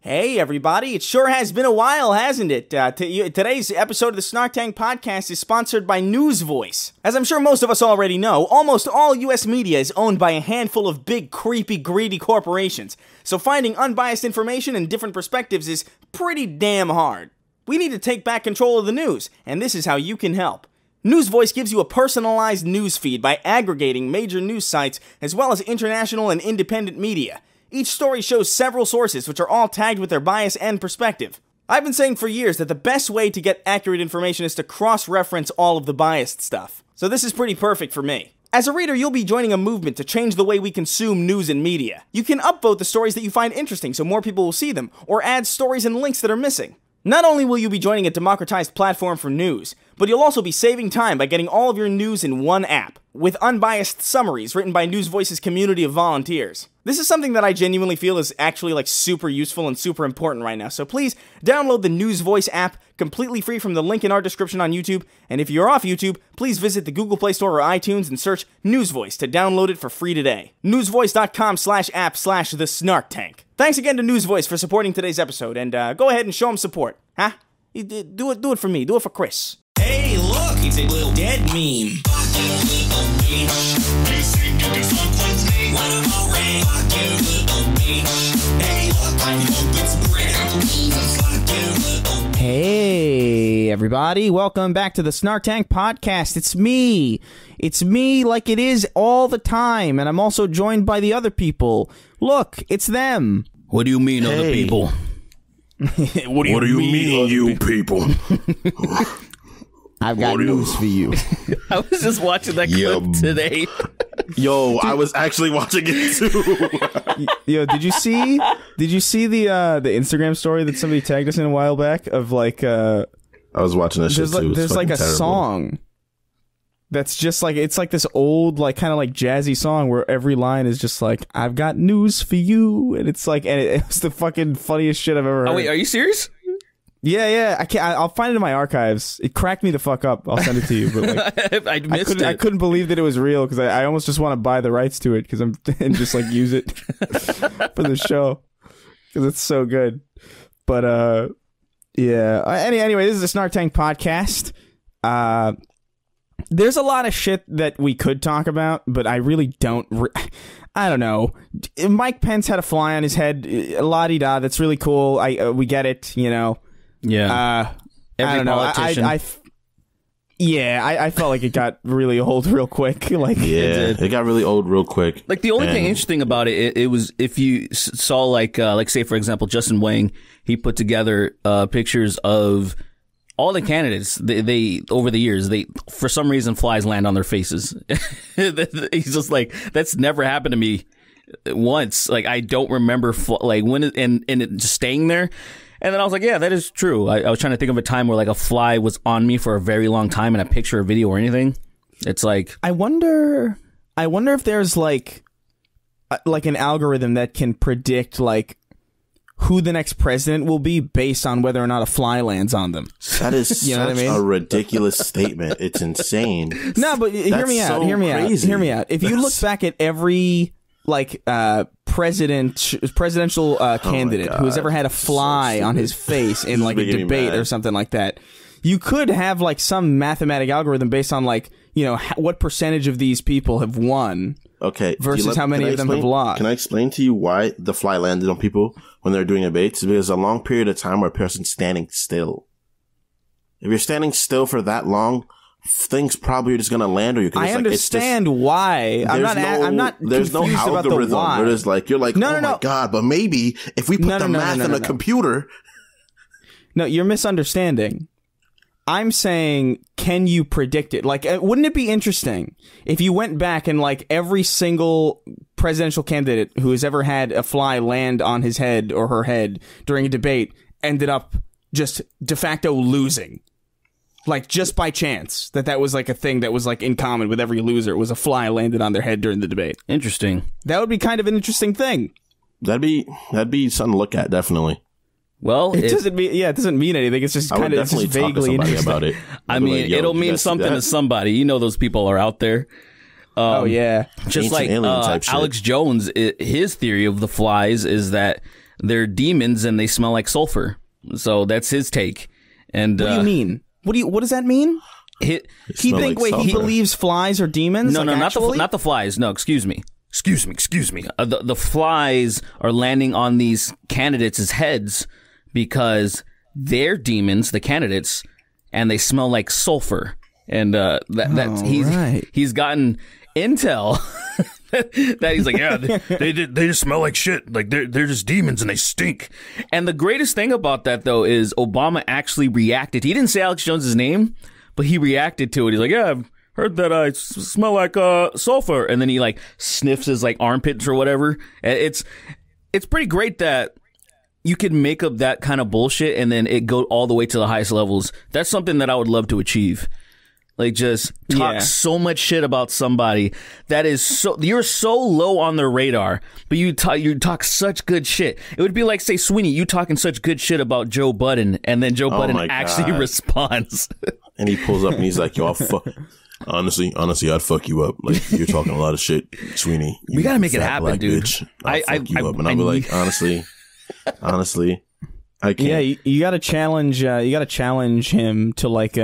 Hey everybody, it sure has been a while, hasn't it? Today's episode of the Snark podcast is sponsored by News Voice. As I'm sure most of us already know, almost all US media is owned by a handful of big, creepy, greedy corporations, so finding unbiased information and different perspectives is pretty damn hard. We need to take back control of the news, and this is how you can help. News Voice gives you a personalized news feed by aggregating major news sites as well as international and independent media. Each story shows several sources which are all tagged with their bias and perspective. I've been saying for years that the best way to get accurate information is to cross-reference all of the biased stuff. So this is pretty perfect for me. As a reader, you'll be joining a movement to change the way we consume news and media. You can upvote the stories that you find interesting so more people will see them, or add stories and links that are missing. Not only will you be joining a democratized platform for news, but you'll also be saving time by getting all of your news in one app, with unbiased summaries written by News Voice's community of volunteers. This is something that I genuinely feel is actually super useful and super important right now, so please download the News Voice app completely free from the link in our description on YouTube, and if you're off YouTube, please visit the Google Play Store or iTunes and search News Voice to download it for free today. newsvoice.com/app/the Snark Tank. Thanks again to News Voice for supporting today's episode, and go ahead and show them support. Huh? Do it for me. Do it for Chris. Hey, look, it's a little dead meme. Hey, everybody. Welcome back to the Snark Tank podcast. It's me. It's me like it is all the time, and I'm also joined by the other people. Look, it's them. What do you mean, other people? What do you mean, you people? I've got news for you. I was just watching that clip today. Yo, I was actually watching it too. Yo, did you see the Instagram story that somebody tagged us in a while back of like I was watching that shit too. There's like a song that's just like, it's like this old like kind of like jazzy song where every line is just like, I've got news for you, and it's like, and it was the fucking funniest shit I've ever heard. Oh wait, are you serious? Yeah, I'll find it in my archives. It cracked me the fuck up. I'll send it to you. But like, I missed it. I couldn't believe that it was real because I almost just want to buy the rights to it and just like use it for the show because it's so good. But yeah. Anyway, this is the Snark Tank podcast. There's a lot of shit that we could talk about, but I really don't. I don't know. Mike Pence had a fly on his head. La-di-da. That's really cool. We get it. You know. Yeah. I don't know. Politician. I felt like it got really old real quick. Like, yeah, it got really old real quick. Like the only thing interesting about it was if you saw like say for example Justin Wang, he put together pictures of all the candidates. They over the years, for some reason flies land on their faces. He's just like, that's never happened to me once. Like I don't remember like when and it just staying there. And then I was like, yeah, that is true. I was trying to think of a time where like a fly was on me for a very long time in a picture or video or anything. It's like, I wonder if there's like an algorithm that can predict like who the next president will be based on whether or not a fly lands on them. That is such a ridiculous statement. It's insane. No, but hear me out. If you look back at every like presidential candidate who has ever had a fly on his face in like a debate or something like that, you could have like some mathematic algorithm based on like, you know, what percentage of these people have won. Okay. Versus how many of them have lost. Can I explain to you why the fly landed on people when they're doing debates? It's because a long period of time where a person's standing still. If you're standing still for that long, things probably are just gonna land, or you can just, I understand why. I'm not there's no algorithm. Where there's like, you're like, my God, but maybe if we put the math in a computer. No, you're misunderstanding. I'm saying, can you predict it? Like, wouldn't it be interesting if you went back and like every single presidential candidate who has ever had a fly land on his head or her head during a debate ended up just de facto losing? Like, just by chance, that was like a thing that was like in common with every loser. It was a fly landed on their head during the debate. Interesting. That would be kind of an interesting thing. That'd be something to look at, definitely. Well, it doesn't mean anything. It's just kind of vaguely interesting about it. I mean, it'll mean something to somebody. You know, those people are out there. Oh yeah, just like Alex Jones. His theory of the flies is that they're demons and they smell like sulfur. So that's his take. And what do you mean? What does that mean? He believes flies are demons? No, like, not the flies. No, excuse me. The flies are landing on these candidates' heads because they're demons, the candidates, and they smell like sulfur. And he's gotten intel that he's like, yeah, they just smell like shit. Like they're just demons and they stink. And the greatest thing about that though is Obama actually reacted. He didn't say Alex Jones's name, but he reacted to it. He's like, yeah, I've heard that I smell like sulfur, and then he like sniffs his like armpits or whatever. It's pretty great that you could make up that kind of bullshit and then it go all the way to the highest levels. That's something that I would love to achieve. Like just talk so much shit about somebody that is you're so low on their radar, but you talk such good shit. It would be like, say, Sweeny, you talking such good shit about Joe Budden, and then Joe Budden actually responds. And he pulls up and he's like, yo, honestly, I'd fuck you up. Like, you're talking a lot of shit, Sweeny. We gotta make it happen, dude. Bitch. I'll fuck you up. And I'll be like, honestly, I can't. Yeah, you gotta challenge him to like,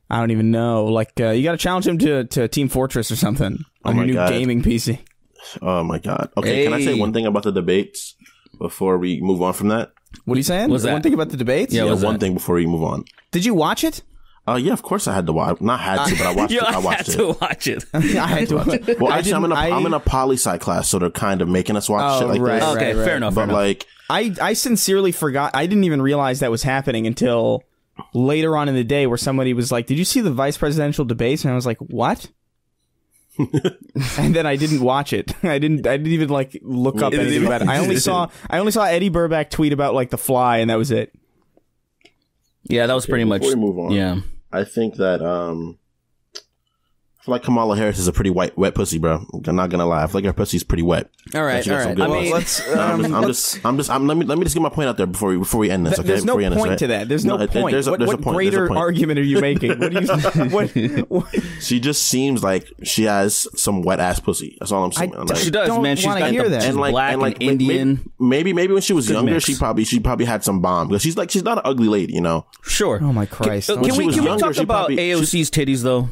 I don't even know. Like, you gotta challenge him to Team Fortress or something on your new gaming PC. Oh my God. Okay, Can I say one thing about the debates before we move on from that? What are you saying? What's that? One thing about the debates? Yeah, one thing before we move on. Did you watch it? Yeah, of course I had to watch. Not had to, but I watched it. I watched it. Watch it. I had to. Well, actually, I'm in a poli-sci class, so they're kind of making us watch shit like this. Okay, fair enough. But like, I sincerely forgot. I didn't even realize that was happening until later on in the day, where somebody was like, "Did you see the vice presidential debates?" And I was like, "What?" And then I didn't watch it. I didn't even like look up anything about it. I only saw Eddie Burback tweet about like the fly, and that was it. Yeah, that was pretty much. Before we move on, yeah, I think that I feel like Kamala Harris is a pretty wet pussy, bro. I'm not gonna lie. I feel like her pussy's pretty wet. All right. I mean, let me just get my point out there before we end this. Okay, there's no point to that. There's no point. What greater argument are you making? What do you? She just seems like she has some wet ass pussy. That's all I'm saying. She does, man. She's got the black and Indian. Maybe when she was younger, she probably had some bomb, because she's not an ugly lady, you know. Sure. Oh my Christ. Can we talk about AOC's titties though?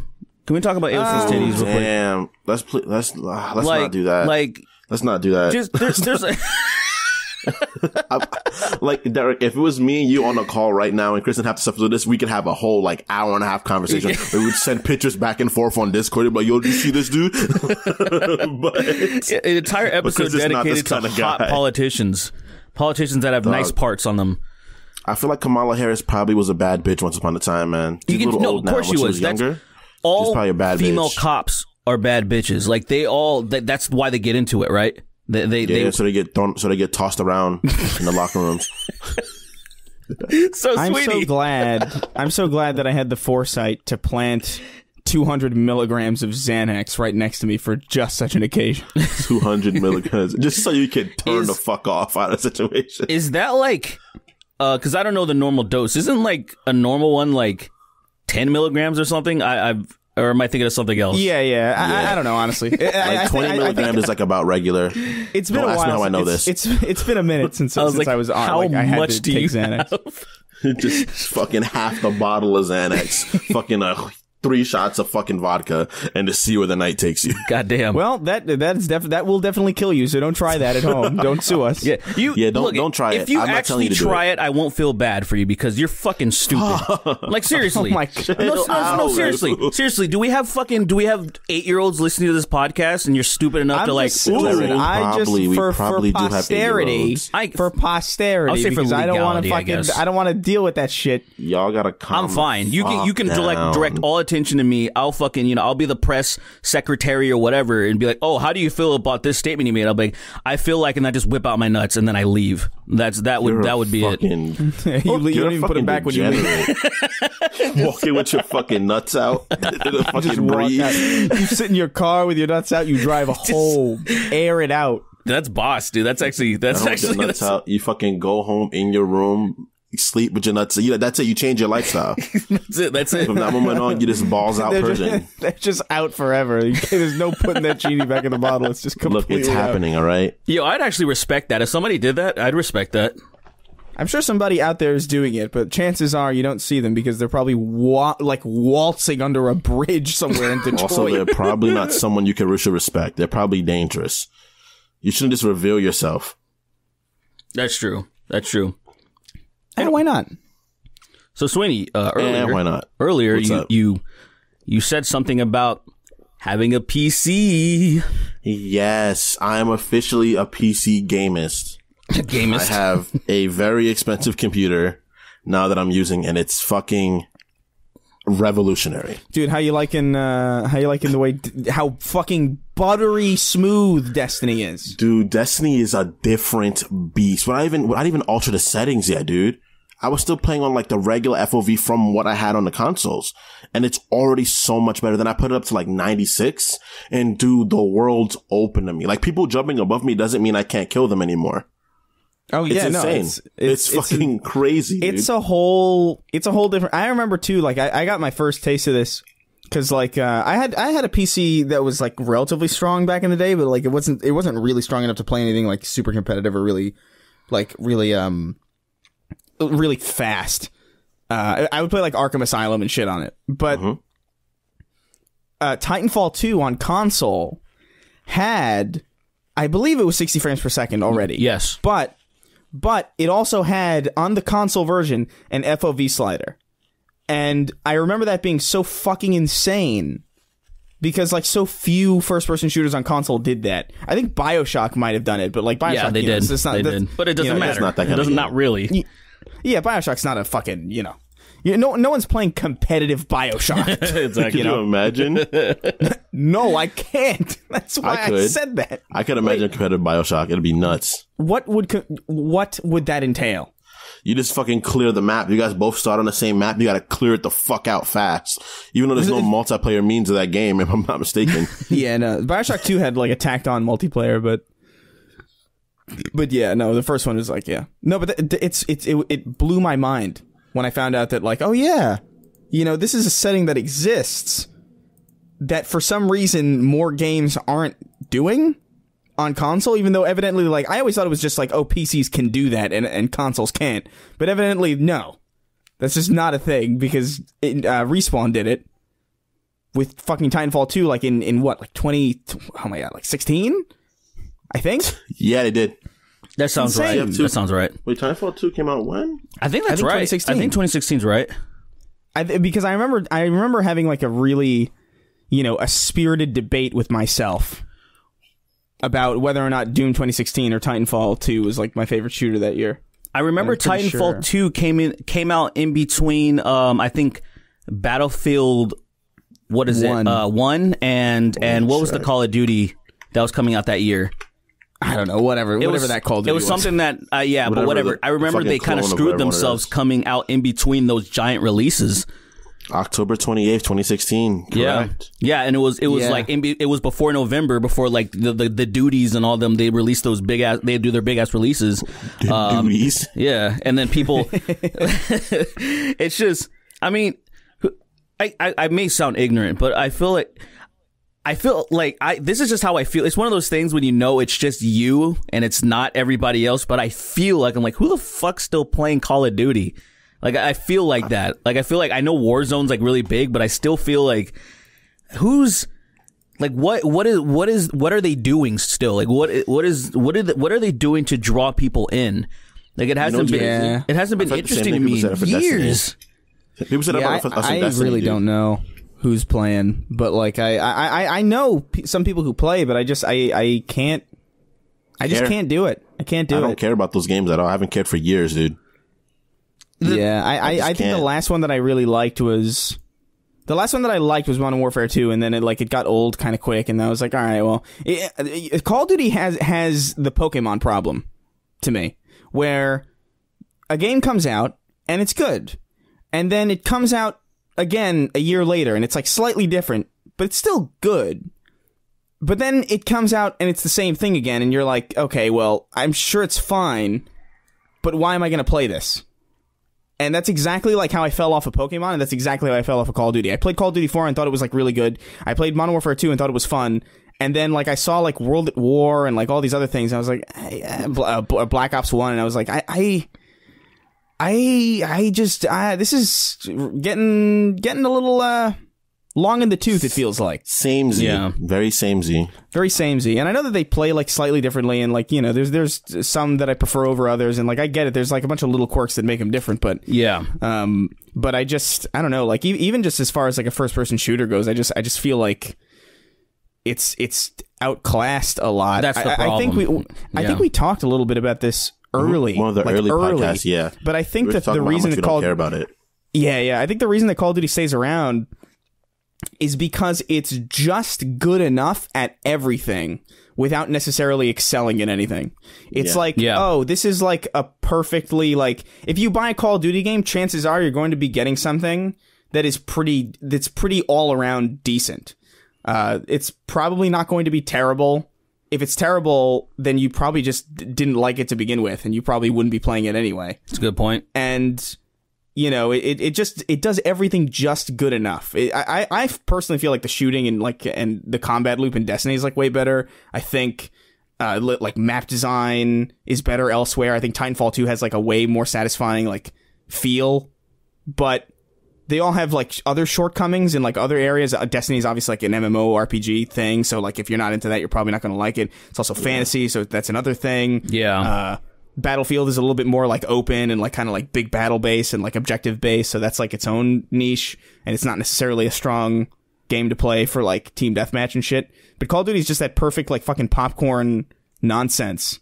Can we talk about AOC's titties real quick? Damn. Let's not do that. Let's not do that. Just there's like, Derek, if it was me and you on a call right now and Kristen have to suffer with this, we could have a whole like hour and a half conversation. We would send pictures back and forth on Discord. Like, yo, did you see this dude? But an entire episode dedicated to hot politicians that have nice parts on them. I feel like Kamala Harris probably was a bad bitch once upon a time, man. She's a little old now. Of course she was. Younger, all she's probably a bad female bitch. Cops are bad bitches. Like that's why they get into it, right? So they get tossed around in the locker rooms. So I'm Sweeny. I'm so glad that I had the foresight to plant 200 milligrams of Xanax right next to me for just such an occasion. 200 milligrams, just so you can turn the fuck off out of the situation. Is that like, because I don't know the normal dose. Isn't like a normal one like 10 milligrams or something? Or am I thinking of something else? Yeah. I don't know, honestly. Like 20 milligrams is like about regular. It's been a while. Ask me how I know this. It's been a minute since I was on. How I had much to do take you Xanax. have? Just fucking half the bottle of Xanax. Fucking 3 shots of fucking vodka, and to see where the night takes you. Goddamn. Well, that will definitely kill you. So don't try that at home. Don't sue us. Yeah, don't try it. If you I'm not telling actually you to do try it, I won't feel bad for you because you're fucking stupid. Like seriously. Oh my God. No, seriously. Do we have 8-year-olds listening to this podcast and you're stupid enough to like? For posterity, I'll say for because I don't want to legality, I guess. I don't want to deal with that shit. Y'all gotta calm. I'm fine. You can direct all attention to me. I'll fucking I'll be the press secretary or whatever and be like, oh, how do you feel about this statement you made? I'll be like, I feel like, and I just whip out my nuts and then I leave. That would be it. You don't even put it back when you leave. Walking with your fucking nuts out. Fucking breathe. You sit in your car with your nuts out. You drive home. Air it out. That's boss, dude. That's actually nuts out. You fucking go home in your room. sleep with your nuts. That's it. You change your lifestyle. That's it. From that moment on, you just balls out person. They're just out forever. There's no putting that genie back in the bottle. It's just completely Look, it's happening, all right? Yo, I'd actually respect that. If somebody did that, I'd respect that. I'm sure somebody out there is doing it, but chances are you don't see them because they're probably waltzing under a bridge somewhere in Detroit. Also, they're probably not someone you should respect. They're probably dangerous. You shouldn't just reveal yourself. That's true. That's true. And why not? So, Sweeny, earlier, why not? Earlier, What's up? you said something about having a PC. Yes, I am officially a PC gamist. Gamist. I have a very expensive computer now that I'm using, and it's fucking revolutionary. Dude, how you liking the way how fucking buttery smooth Destiny is? Dude, Destiny is a different beast. Would I even alter the settings yet, dude? I was still playing on like the regular FOV from what I had on the consoles, and it's already so much better. Then I put it up to like 96, and dude, the world's open to me. Like, people jumping above me doesn't mean I can't kill them anymore. Oh yeah, it's insane. It's fucking crazy. Dude. It's a whole different. I remember too. Like I got my first taste of this because like I had a PC that was like relatively strong back in the day, but like it wasn't really strong enough to play anything like super competitive or really fast. I would play like Arkham Asylum and shit on it, but Titanfall 2 on console had, I believe it was 60 frames per second already. Yes, but it also had, on the console version, an FOV slider. And I remember that being so fucking insane because, like, so few first-person shooters on console did that. I think BioShock might have done it, but, like, BioShock... Yeah, they did. They did. But it doesn't matter. It's not that it doesn't, not really. Yeah, BioShock's not a fucking, no one's playing competitive BioShock. Exactly. Can you imagine? No, I can't. That's why I said that. I could imagine competitive BioShock. It'd be nuts. What would that entail? You just fucking clear the map. You guys both start on the same map. You gotta clear it the fuck out fast. Even though there's no multiplayer means of that game, if I'm not mistaken. Yeah, no. BioShock 2 had like a tacked on multiplayer, but yeah, no, the first one is like, yeah. No, but it blew my mind when I found out that, like, oh yeah, this is a setting that exists that for some reason more games aren't doing on console, even though evidently, like, I always thought it was just like, oh, PCs can do that and consoles can't. But evidently, no. That's just not a thing because Respawn did it with fucking Titanfall 2, like, in what, like 20, oh my god, like 16? I think? Yeah, they did. That sounds right. That sounds right. Wait, Titanfall 2 came out when? I think that's right. 2016. I think 2016's right. Because I remember having like a really, a spirited debate with myself about whether or not Doom 2016 or Titanfall 2 was like my favorite shooter that year. I remember Titanfall 2 came out in between I think Battlefield, what is it? 1 and what was the Call of Duty that was coming out that year? I don't know, whatever that Call of Duty was. It was something that but whatever. I remember they kind of screwed themselves coming out in between those giant releases. October 28th, 2016. Correct. Yeah, and it was like it was before November, before like the duties and all them. They released those they do their big ass releases. Duties. Yeah, and then people. It's just, I mean, I may sound ignorant, but I feel like this is just how I feel. It's one of those things when it's just you and it's not everybody else. But I feel like I'm like, who the fuck's still playing Call of Duty? Like, I feel like that. Like, I feel like I know Warzone's like really big, but I still feel like who's like what are they doing still? Like, what are they doing to draw people in? Like, it hasn't been interesting to me in years. People said I really don't know who's playing, but like I know some people who play, but I just can't do it. I can't do it. I don't care about those games at all. I haven't cared for years, dude. Yeah, I think the last one that I really liked was Modern Warfare 2, and then it got old kind of quick, and I was like, all right, well, Call of Duty has the Pokemon problem to me, where a game comes out and it's good, and then it comes out again a year later, and it's like slightly different, but it's still good. But then it comes out and it's the same thing again, and you're like, okay, well, I'm sure it's fine, but why am I going to play this? And that's exactly like how I fell off of Pokemon, and that's exactly how I fell off of Call of Duty. I played Call of Duty 4 and thought it was like really good. I played Modern Warfare 2 and thought it was fun. And then like I saw like World at War and like all these other things. And I was like, Black Ops 1, and I was like, this is getting a little long in the tooth, it feels like. Samey. Yeah. Very samey. Very samey. And I know that they play like slightly differently, and like, you know, there's some that I prefer over others, and like I get it, there's like a bunch of little quirks that make them different, but yeah. But I don't know, like even just as far as like a first person shooter goes, I just feel like it's outclassed a lot. That's the problem. I think we talked a little bit about this early. One of the early podcasts, yeah. But I think that the reason that don't care about it. Yeah, I think the reason that Call of Duty stays around is because it's just good enough at everything without necessarily excelling in anything. It's oh, this is like a perfectly, like, if you buy a Call of Duty game, chances are you're going to be getting something that's pretty all around decent. It's probably not going to be terrible. If it's terrible, then you probably just didn't like it to begin with, and you probably wouldn't be playing it anyway. That's a good point. And, you know, it does everything just good enough. I personally feel like the shooting and the combat loop in Destiny is like way better. I think like map design is better elsewhere. I think Titanfall 2 has like a way more satisfying like feel, but they all have like other shortcomings in like other areas. Destiny is obviously like an MMORPG thing, so like if you're not into that, you're probably not going to like it. It's also fantasy, so that's another thing. Yeah. Battlefield is a little bit more like open and like kind of like big battle base and like objective base, so that's like its own niche, and it's not necessarily a strong game to play for like team deathmatch and shit. But Call of Duty is just that perfect like fucking popcorn nonsense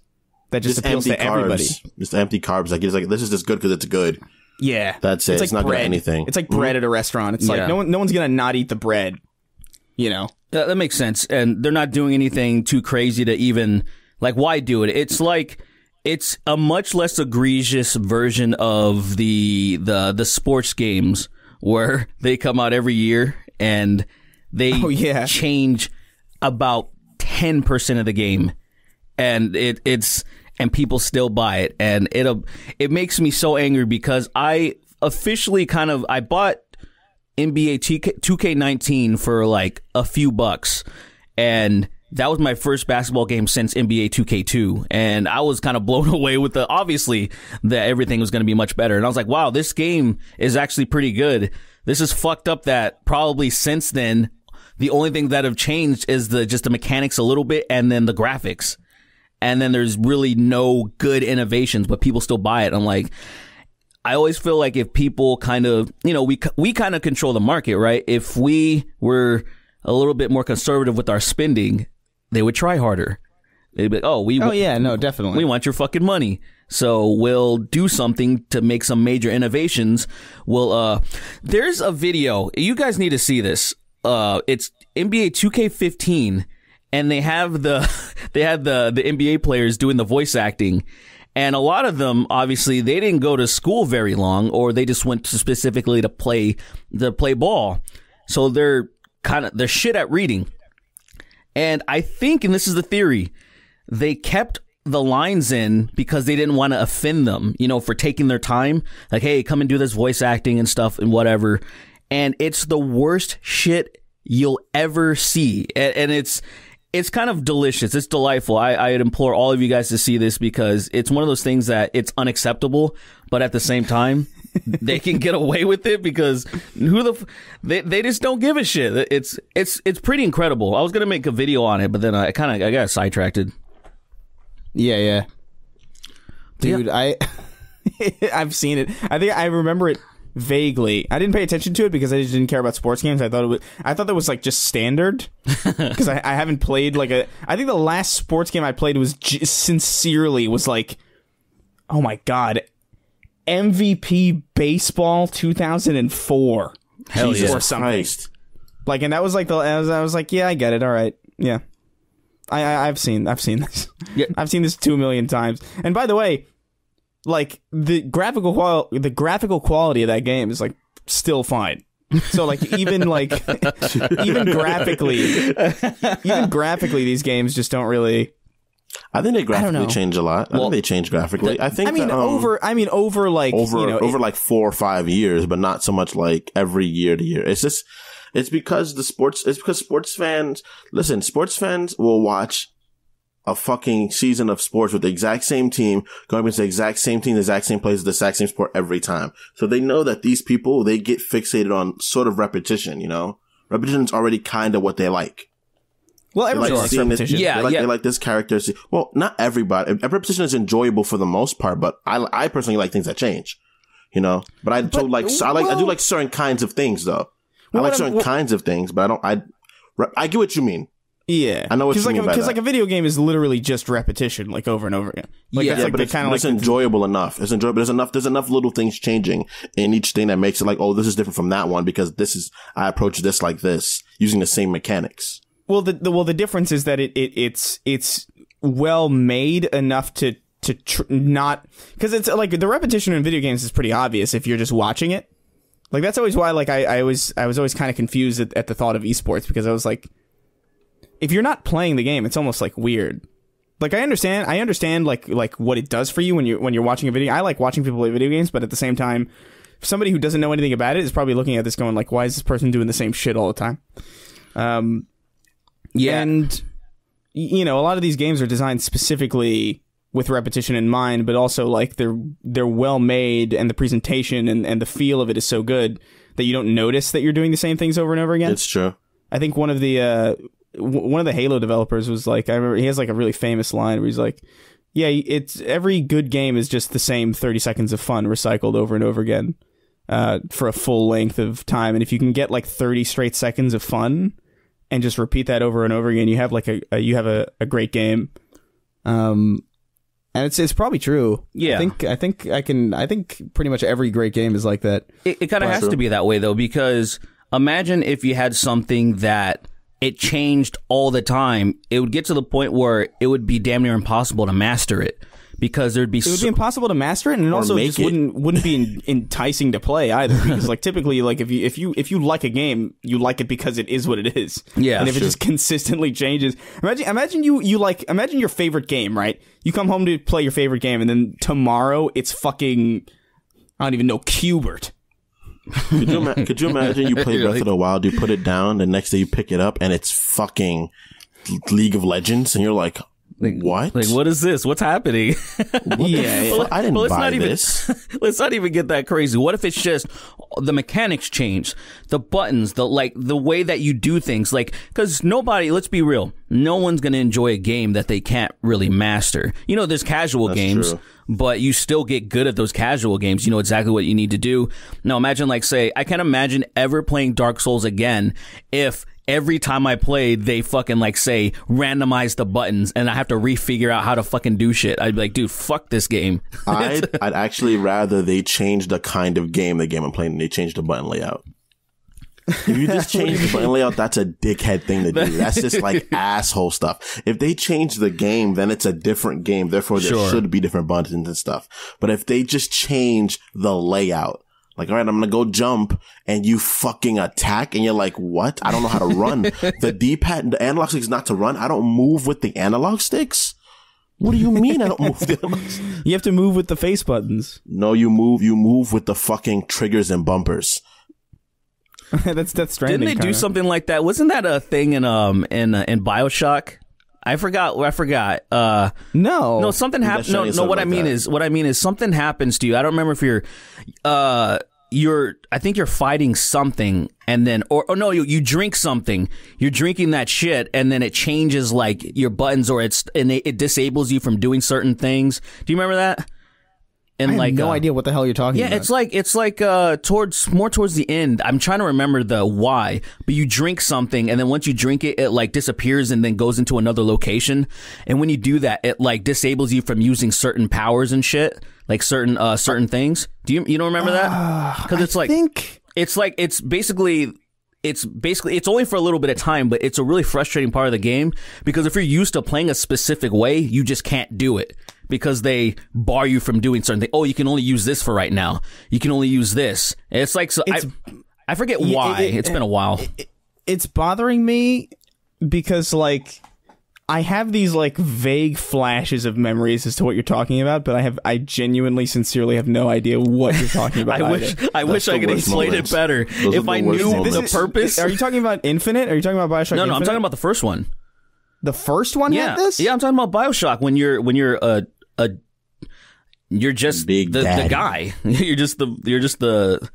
that just appeals to everybody. Just empty carbs. Like it's like, this is just good because it's good. Yeah, that's it. It's not good at anything. It's like bread at a restaurant. It's like no one's gonna not eat the bread. You know, that makes sense. And they're not doing anything too crazy to even like. Why do it? It's like it's a much less egregious version of the sports games where they come out every year and they change about 10% of the game, and it's. And people still buy it, and it makes me so angry because I officially I bought NBA 2K19 for like a few bucks, and that was my first basketball game since NBA 2K2, and I was kind of blown away with obviously that everything was going to be much better, and I was like, wow, this game is actually pretty good. This is fucked up that probably since then the only thing that have changed is just the mechanics a little bit, and then the graphics. And then there's really no good innovations, but people still buy it. I'm like, I always feel like if people kind of, you know, we kind of control the market, right? If we were a little bit more conservative with our spending, they would try harder. They'd be like, definitely. We want your fucking money. So we'll do something to make some major innovations. There's a video. You guys need to see this. It's NBA 2K15. And they have the NBA players doing the voice acting, and a lot of them obviously they didn't go to school very long, or they just went specifically to play ball, so they're shit at reading. And I think, and this is the theory, they kept the lines in because they didn't want to offend them, you know, for taking their time, like, hey, come and do this voice acting and stuff and whatever. And it's the worst shit you'll ever see, and it's kind of delicious. It's delightful. I'd implore all of you guys to see this because it's one of those things that it's unacceptable, but at the same time, they can get away with it because they just don't give a shit. It's pretty incredible. I was gonna make a video on it, but then I got sidetracked. Yeah. Dude, yeah. I've seen it. I think I remember it vaguely. I didn't pay attention to it because I just didn't care about sports games. I thought that was like just standard because I haven't played like I think the last sports game I played was sincerely was like, oh my god, MVP baseball 2004. Hell yeah. Or something. Christ. Like, and that was like I was like, yeah, I get it. All right. Yeah. I've seen this. Yeah. I've seen this 2 million times. And by the way, like the graphical quality of that game is like still fine. So like even graphically these games just don't really I think they graphically change a lot. I think they change graphically. Over like over like 4 or 5 years, but not so much like every year to year. It's because sports fans will watch a fucking season of sports with the exact same team, going against the exact same team, the exact same place, the exact same sport every time. So they know that these people, they get fixated on sort of repetition, you know? Repetition's already kind of what they like. Well, everybody likes repetition. They like this character. Well, not everybody. Repetition is enjoyable for the most part, but I personally like things that change, you know? But I do like certain kinds of things though. I like certain kinds of things, but I get what you mean. Yeah, I know what you mean by that. Because like a video game is literally just repetition, like over and over again. Like, but it's enjoyable enough. It's enjoyable. There's enough little things changing in each thing that makes it like, oh, this is different from that one because I approach this like this using the same mechanics. Well, the difference is that it's well made enough to not, because it's like the repetition in video games is pretty obvious if you're just watching it. Like that's always why like I was always kind of confused at the thought of esports, because I was like, if you're not playing the game, it's almost like weird. Like I understand like what it does for you when you're watching a video. I like watching people play video games, but at the same time, somebody who doesn't know anything about it is probably looking at this going like, why is this person doing the same shit all the time? And you know, a lot of these games are designed specifically with repetition in mind, but also like they're well made, and the presentation and the feel of it is so good that you don't notice that you're doing the same things over and over again. It's true. I think one of the Halo developers was like, I remember he has like a really famous line where he's like, yeah, it's every good game is just the same 30 seconds of fun recycled over and over again for a full length of time. And if you can get like 30 straight seconds of fun and just repeat that over and over again, you have like a great game. And it's probably true. Yeah. I think pretty much every great game is like that. It kind of has to be that way though, because imagine if you had something that it changed all the time. It would get to the point where it would be damn near impossible to master it, because it would be impossible to master it, and it also just wouldn't be enticing to play either, because like typically like if you like a game, you like it because it is what it is. Yeah. And if it just consistently changes, imagine your favorite game, right? You come home to play your favorite game, and then tomorrow it's fucking, I don't even know, Qbert. Could you imagine you play Breath of the Wild, you put it down, the next day you pick it up, and it's fucking League of Legends, and you're like, what? Like, what is this? What's happening? I didn't buy this. Let's not even get that crazy. What if it's just the mechanics change, the buttons, the way that you do things, like, because let's be real, no one's gonna enjoy a game that they can't really master. You know, there's casual games. True. But you still get good at those casual games. You know exactly what you need to do. Now imagine, like, say, I can't imagine ever playing Dark Souls again if every time I played, they fucking, like, say, randomize the buttons and I have to refigure out how to fucking do shit. I'd be like, dude, fuck this game. I'd actually rather they change the kind of game I'm playing and they change the button layout. If you just change the button layout, that's a dickhead thing to do. That's just like asshole stuff. If they change the game, then it's a different game. Therefore, there should be different buttons and stuff. But if they just change the layout, like, all right, I'm going to go jump and you fucking attack and you're like, what? I don't know how to run. The D-pad, the analog stick is not to run. I don't move with the analog sticks. What do you mean I don't move with the analog sticks? You have to move with the face buttons. No, you move with the fucking triggers and bumpers. That's Stranding. Didn't they do something like that? Wasn't that a thing in BioShock? I forgot. No, something happened. No. What I mean is something happens to you. I don't remember if I think you're fighting something, and then no, you drink something. You're drinking that shit, and then it changes like your buttons, or it disables you from doing certain things. Do you remember that? And I have no idea what the hell you're talking about. Yeah, it's like towards the end. I'm trying to remember the why, but you drink something, and then once you drink it, it like disappears and then goes into another location. And when you do that, it like disables you from using certain powers and shit, like certain things. Do you don't remember that? Because it's only for a little bit of time, but it's a really frustrating part of the game, because if you're used to playing a specific way, you just can't do it because they bar you from doing certain things. Oh, you can only use this for right now. You can only use this. It's like, so I forget why. It's been a while. It's bothering me because, like, I have these like vague flashes of memories as to what you're talking about, but I genuinely, sincerely have no idea what you're talking about. I wish I could explain it better. If I knew the purpose. Are you talking about Infinite? Are you talking about Bioshock Infinite? No, I'm talking about the first one. The first one had this? Yeah, I'm talking about Bioshock when you're you're just the guy. You're just the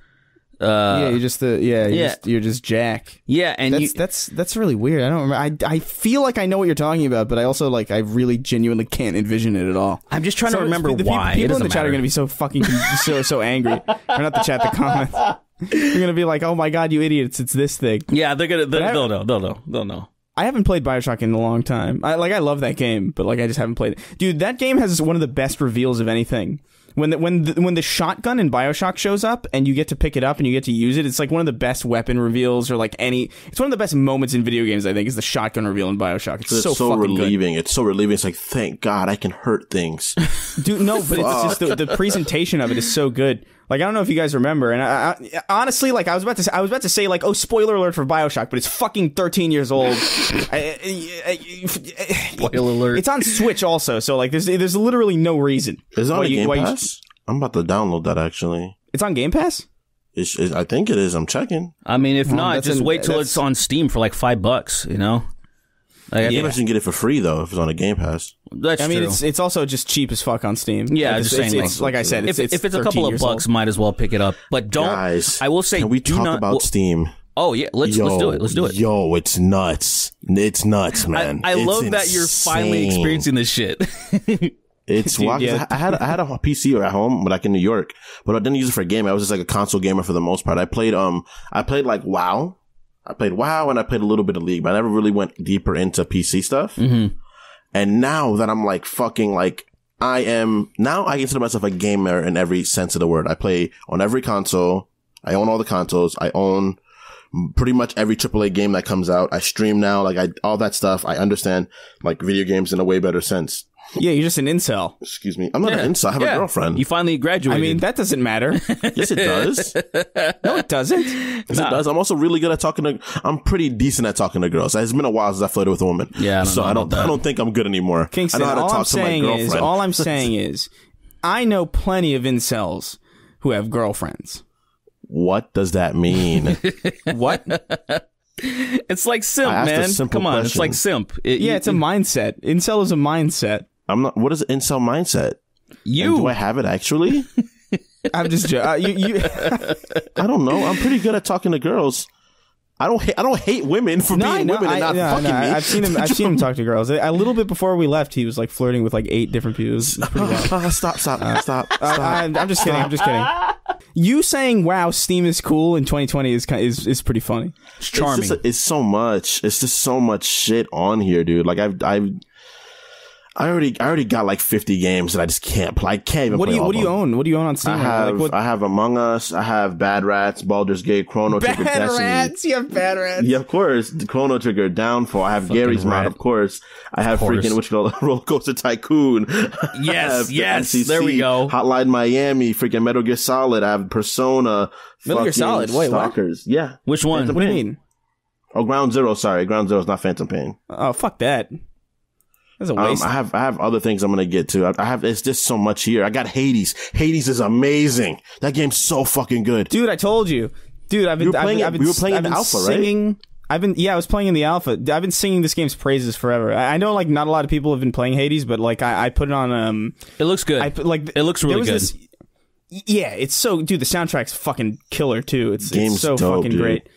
you're just Jack. Yeah, and that's really weird. I don't remember. I feel like I know what you're talking about, but I also like I really genuinely can't envision it at all. I'm just trying to remember why. People in the chat are going to be so fucking so angry. Or not the chat, the comments. They're going to be like, "Oh my god, you idiots! It's this thing." Yeah, they'll know. I haven't played Bioshock in a long time. I love that game, but like I just haven't played it. Dude, that game has one of the best reveals of anything. When the shotgun in Bioshock shows up and you get to pick it up and you get to use it, it's like one of the best weapon reveals or like it's one of the best moments in video games, I think, is the shotgun reveal in Bioshock. It's so fucking relieving. Good. It's so relieving. It's like, thank God I can hurt things. Dude, no, but it's just the presentation of it is so good. Like, I don't know if you guys remember, and I honestly, like, I was about to say, like, oh, spoiler alert for Bioshock, but it's fucking 13 years old. Spoiler alert. It's on Switch also, so, like, there's literally no reason. Is it on Game Pass? I'm about to download that, actually. It's on Game Pass? I think it is. I'm checking. I mean, if not, just wait till it's on Steam for, like, $5, you know? Like, I think I can get it for free, though, if it's on a Game Pass. That's true. It's also just cheap as fuck on Steam. Yeah, like, just saying. It's like I said, if it's a couple of bucks, might as well pick it up. But don't. Guys, I will say, can we talk about Steam? Oh yeah, let's do it. Let's do it. Yo, it's nuts. It's nuts, man. I love that you're finally experiencing this shit. It's wild. Yeah. I had a PC at home, but like in New York, but I didn't use it for gaming. I was just like a console gamer for the most part. I played like WoW. I played WoW and I played a little bit of League, but I never really went deeper into PC stuff. Mm-hmm. And now that I'm like fucking like, I consider myself a gamer in every sense of the word. I play on every console. I own all the consoles. I own pretty much every AAA game that comes out. I stream now, all that stuff. I understand like video games in a way better sense. Yeah, you're just an incel. Excuse me. I'm not an incel. I have a girlfriend. You finally graduated. I mean, that doesn't matter. Yes, it does. No, it doesn't. Yes, it does. I'm also really good at I'm pretty decent at talking to girls. It's been a while since I flirted with a woman. Yeah, I don't think I'm good anymore. Kingston, I know how to talk to my girlfriend. All I'm saying is, I know plenty of incels who have girlfriends. What does that mean? What? It's like simp, man. Come on, it's like simp. It's a mindset. Incel is a mindset. I'm not. What is an incel mindset? And do I have it actually? I'm just joking. I don't know. I'm pretty good at talking to girls. I don't hate women for being women and not fucking me. I've seen him talk to girls. A little bit before we left, he was like flirting with like 8 different people. Stop. I'm just kidding. You saying "Wow, Steam is cool" in 2020 is pretty funny. It's charming. It's so much. It's just so much shit on here, dude. Like I already got like 50 games that I just can't play. I can't even play all What do you own? What do you own on Steam? I have Among Us. I have Bad Rats, Baldur's Gate, Chrono Trigger, Destiny. Bad Rats? You have Bad Rats? Yeah, of course. The Chrono Trigger, Downfall. I have fucking Gary's Mod, of course. I have freaking, Roller Coaster Tycoon. Yes. MCC, there we go. Hotline Miami, freaking Metal Gear Solid. I have Persona. Metal Gear Solid? Wait, Stalkers. What? Yeah. Which one? What do you mean? Oh, Ground Zero. Sorry. Ground Zero is not Phantom Pain. Oh, fuck that. That's a waste. I have other things I'm gonna get to. It's just so much here. I got Hades. Hades is amazing. That game's so fucking good. Dude, I told you. Dude, we were playing in the alpha, right? I was playing in the alpha. I've been singing this game's praises forever. I know like not a lot of people have been playing Hades, but like I put it on it looks good. It looks really good. Yeah, it's so the soundtrack's fucking killer too. It's so dope, fucking great.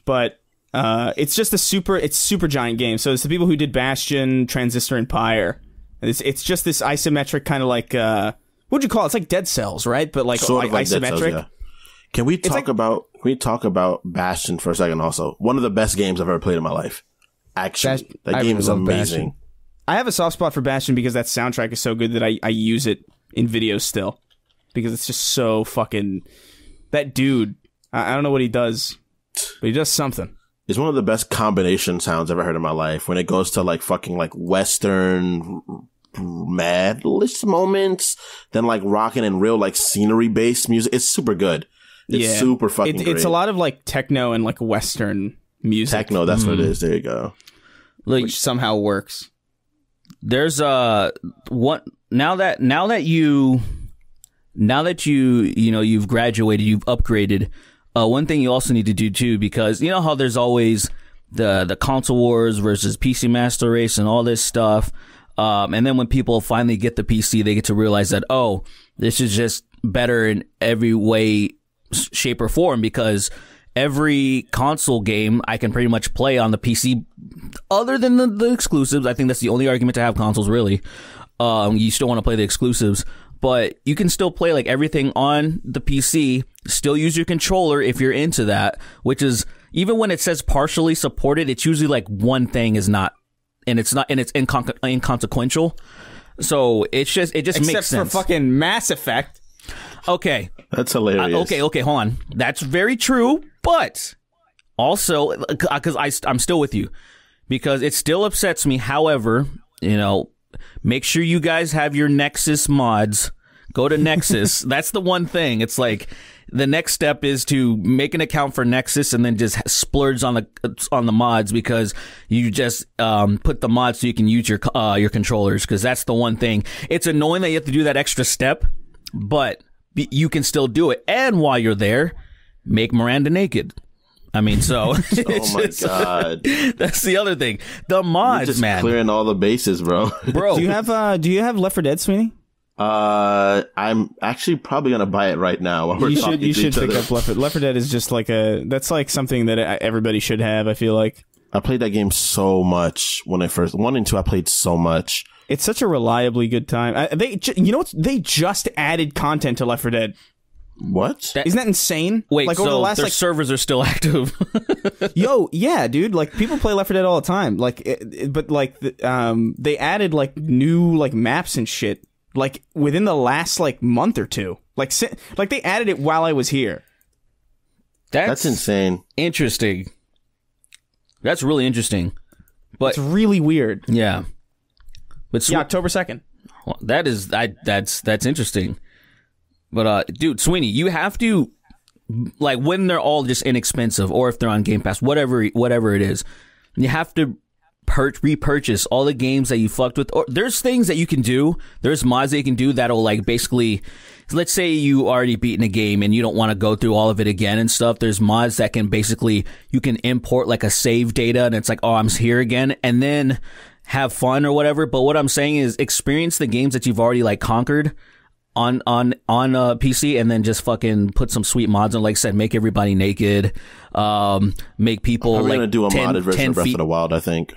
But it's just it's super giant game. So it's the people who did Bastion, Transistor, and Pyre. It's just this isometric kind of like what'd you call it? It's like Dead Cells, right? But like sort of like isometric. Dead Cells, yeah. Can we talk about Bastion for a second? Also, one of the best games I've ever played in my life. Actually, that game is amazing. Bastion. I have a soft spot for Bastion because that soundtrack is so good that I use it in videos still because it's just so fucking. That dude, I don't know what he does, but he does something. It's one of the best combination sounds I've ever heard in my life. When it goes to like fucking like Western madlish moments, then like rocking and real like scenery based music. It's super good. It's super fucking great. It's a lot of like techno and like Western music. Techno, that's what it is. There you go. Which somehow works. There's what now that you've graduated, you've upgraded. One thing you also need to do too, because you know how there's always the console wars versus PC master race and all this stuff. And then when people finally get the PC, they get to realize that, oh, this is just better in every way, shape, or form, because every console game I can pretty much play on the PC, other than the exclusives. I think that's the only argument to have consoles, really. You still want to play the exclusives, but you can still play like everything on the PC, still use your controller if you're into that, which is, even when it says partially supported, it's usually like one thing is not, and it's inconsequential. So it just makes sense. Except for fucking Mass Effect. Okay. That's hilarious. Okay, hold on. That's very true, but also, because I'm still with you, because it still upsets me. However, make sure you guys have your Nexus mods. Go to Nexus. That's the one thing. It's like the next step is to make an account for Nexus and then just splurge on the mods, because you just put the mods so you can use your controllers, because that's the one thing. It's annoying that you have to do that extra step, but you can still do it. And while you're there, make Miranda naked. I mean, so oh my god, that's the other thing. The mods, you're just man, clearing all the bases, bro. Do you have Left 4 Dead, Sweeny? I'm actually probably gonna buy it right now. While we're you should pick other. up Left 4 Dead. Is just like that's like something that everybody should have. I feel like I played that game so much when I first 1 and 2. I played so much. It's such a reliably good time. They just added content to Left 4 Dead. What? Isn't that insane? Wait, like, so over the last, their servers are still active? Yo, yeah, dude. Like, people play Left 4 Dead all the time. Like, but like, they added like new like maps and shit. Like within the last like month or two. Like they added it while I was here. That's insane. Interesting. That's really interesting. But it's really weird. Yeah. But yeah, October 2nd. Well, that's interesting. But dude, Sweeny, you have to, like, when they're all just inexpensive, or if they're on Game Pass, whatever it is, you have to repurchase all the games that you fucked with. Or there's things that you can do. There's mods that you can do that'll, like, basically, let's say you already beaten a game and you don't want to go through all of it again and stuff. There's mods that can basically, you can import like a save data, and it's like, oh, I'm here again, and then have fun or whatever. But what I'm saying is, experience the games that you've already like conquered on PC, and then just fucking put some sweet mods on. Like I said, make everybody naked, make people I'm like gonna do a 10, modded version 10 of Breath feet. of the Wild, I think.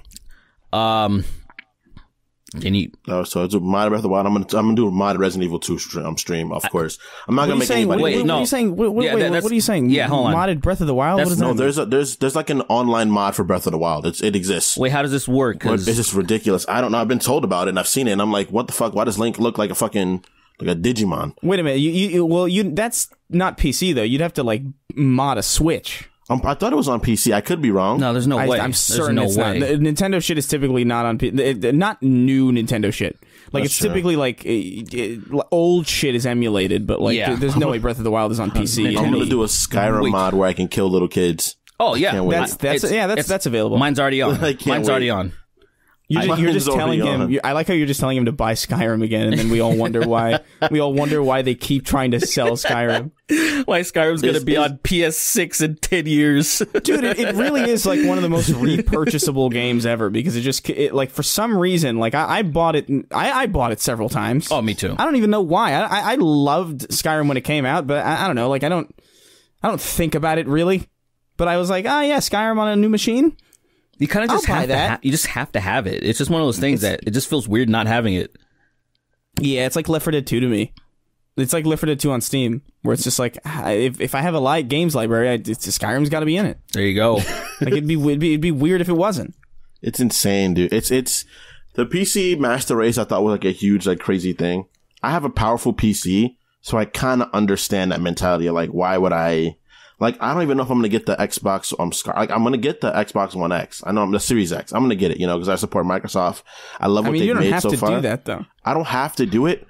Can you? Oh, so it's a modded Breath of the Wild. I'm gonna do a modded Resident Evil 2 stream, of course. I'm not gonna make anybody. Wait, no. What are you saying? What are you saying? Yeah, hold on. Modded Breath of the Wild? What is No, that? there's like an online mod for Breath of the Wild. It exists. Wait, how does this work? It's just ridiculous. I don't know. I've been told about it and I've seen it, and I'm like, what the fuck? Why does Link look like a fucking like a Digimon? Wait a minute. That's not PC though. You'd have to like mod a Switch. I thought it was on PC. I could be wrong. No, there's no way. I'm certain there's no it's way. not. Nintendo shit is typically not on PC. Not new Nintendo shit. Like, That's it's true. typically like old shit is emulated, but like Yeah. there's no way Breath of the Wild is on PC. I'm gonna do a Skyrim mod where I can kill little kids. Oh yeah, Can't wait. That's available. Mine's already on. I can't Mine's wait. already on. You're just telling already him. I like how you're just telling him to buy Skyrim again, and then we all wonder why. We all wonder why they keep trying to sell Skyrim. Why Skyrim's gonna be on PS6 in 10 years? Dude, it really is like one of the most repurchasable games ever, because it like, for some reason, like I bought it. I bought it several times. Oh, me too. I don't even know why. I loved Skyrim when it came out, but I don't know. Like I don't think about it really. But I was like, oh yeah, Skyrim on a new machine. You kind of just I'll buy have that. you just have to have it. It's just one of those things that it just feels weird not having it. Yeah, it's like Left 4 Dead 2 to me. It's like Left 4 Dead 2 on Steam, where it's just like, if I have a games library, Skyrim's got to be in it. There you go. Like it'd be weird if it wasn't. It's insane, dude. It's the PC master race. I thought was like a huge, like, crazy thing. I have a powerful PC, so I kind of understand that mentality of like, why would I? Like, I don't even know if I'm going to get the Xbox. I'm going to get the Xbox One X. I know I'm the Series X. I'm going to get it, because I support Microsoft. I love what they've you don't made have so to far. do that though. I don't have to do it,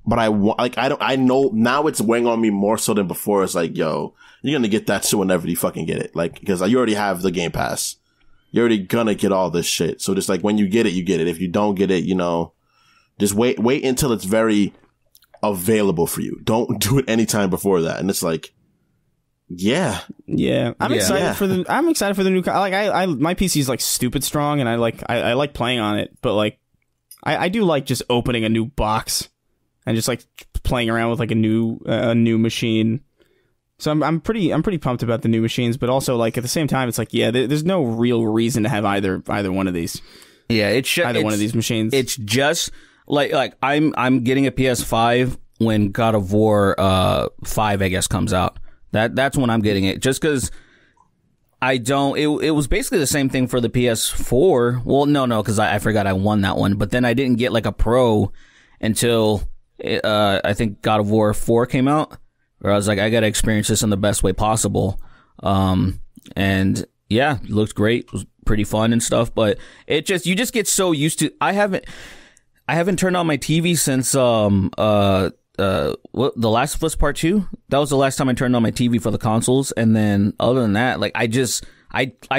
but I know now it's weighing on me more so than before. It's like, yo, you're going to get that shit whenever you fucking get it. Like, because you already have the Game Pass. you're already gonna get all this shit. So just like when you get it, you get it. If you don't get it, just wait until it's very available for you. Don't do it anytime before that. And it's like, yeah. I'm excited for the new. Like my PC is like stupid strong, and I like playing on it. But like, I do like just opening a new box and just like playing around with like a new machine. So I'm pretty pumped about the new machines. But also like at the same time, it's like there's no real reason to have either one of these. Yeah, one of these machines. It's just like I'm getting a PS5 when God of War 5 I guess comes out. That's when I'm getting it. Just because I don't. It was basically the same thing for the PS4. Well, no, because I forgot I won that one. But then I didn't get like a Pro until I think God of War 4 came out. Where I was like, I gotta experience this in the best way possible. And yeah, it looked great. It was pretty fun and stuff. But you just get so used to. I haven't turned on my TV since The Last of Us Part 2. That was the last time I turned on my TV for the consoles. And then other than that, like I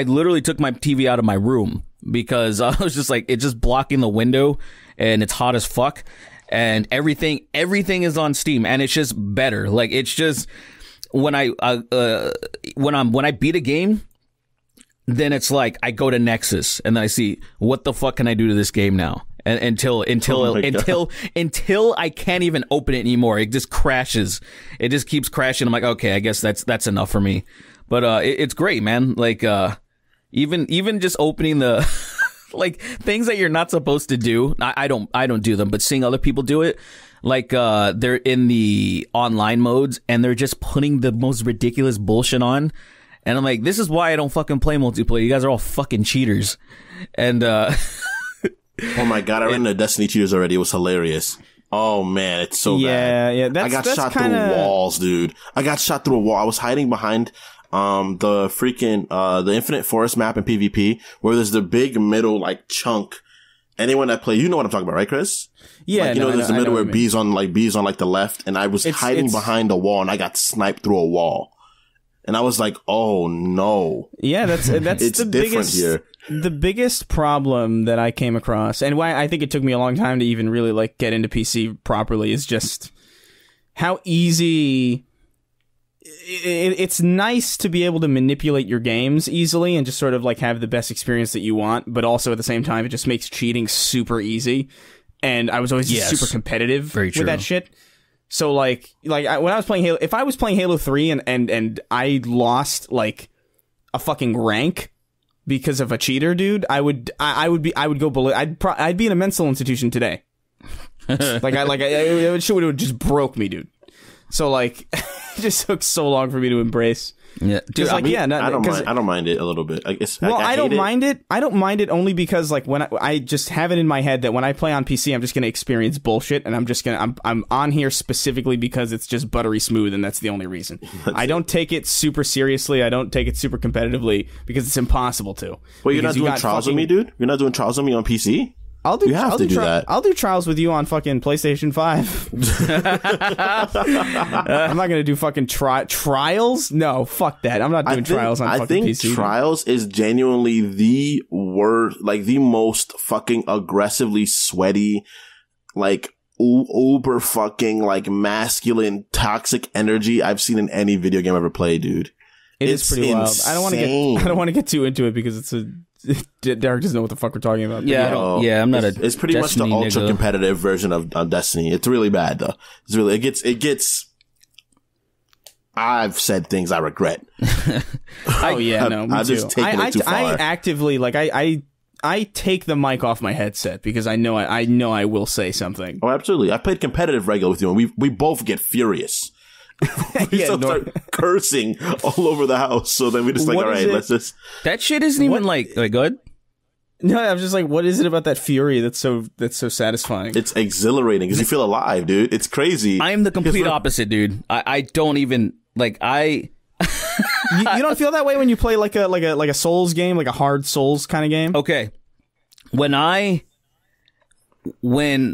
literally took my TV out of my room because I was just like, it's just blocking the window and it's hot as fuck and everything is on Steam and it's just better. Like it's just when I beat a game, then it's like I go to Nexus and then I see what the fuck can I do to this game now? And until I can't even open it anymore. It just crashes. It just keeps crashing. I'm like, okay, I guess that's enough for me. But it's great, man. Like even just opening the like things that you're not supposed to do. I don't do them, but seeing other people do it, like they're in the online modes and they're just putting the most ridiculous bullshit on. And I'm like, this is why I don't fucking play multiplayer. You guys are all fucking cheaters. And oh my god, I ran into Destiny cheaters already. It was hilarious. Oh man, it's so bad. Yeah, I got shot through walls, dude. I got shot through a wall. I was hiding behind the freaking the Infinite Forest map in PvP, where there's the big middle like chunk. Anyone that play, you know what I'm talking about, right, Chris? Yeah, like, there's the middle where bees on like the left, and I was hiding behind a wall, and I got sniped through a wall. And I was like, oh no. Yeah, that's it's the biggest here. The biggest problem that I came across, and why I think it took me a long time to even really like get into PC properly, is just how easy it's nice to be able to manipulate your games easily and just sort of like have the best experience that you want, but also at the same time it just makes cheating super easy. And I was always just super competitive with that shit. So like when I was playing Halo, if I was playing Halo 3 and I lost like a fucking rank because of a cheater, dude, I would go below. I'd be in a mental institution today. It would just broke me, dude. So like, it just took so long for me to embrace. Yeah, dude. I don't mind it a little bit. I don't mind it. I don't mind it only because like when I just have it in my head that when I play on PC, I'm just gonna experience bullshit, and I'm on here specifically because it's just buttery smooth, and that's the only reason. I don't take it super seriously. I don't take it super competitively because it's impossible to. Well, you're not doing trials with me, dude. You're not doing trials with me on PC. I'll do that. I'll do trials with you on fucking PlayStation 5. I'm not gonna do fucking trials. No, fuck that. I'm not doing trials on fucking PC. I think trials is genuinely the worst, like the most fucking aggressively sweaty, like uber fucking like masculine toxic energy I've seen in any video game I've ever played, dude. It's pretty wild. I don't want to get too into it because it's a. Derek doesn't know what the fuck we're talking about. Yeah, I'm not It's pretty Destiny much the ultra competitive version of Destiny. It's really bad though. It gets. I've said things I regret. Me just taken it too far. I actively I take the mic off my headset because I know I will say something. Oh, absolutely. I played competitive regular with you, and we both get furious. We start cursing all over the house. So then we just like, all right, let's just. That shit isn't even like good. No, I'm just like, what is it about that fury that's so satisfying? It's exhilarating because you feel alive, dude. It's crazy. I am the complete opposite, dude. I don't even like I. you don't feel that way when you play like a Souls game, like a hard Souls kind of game. Okay, when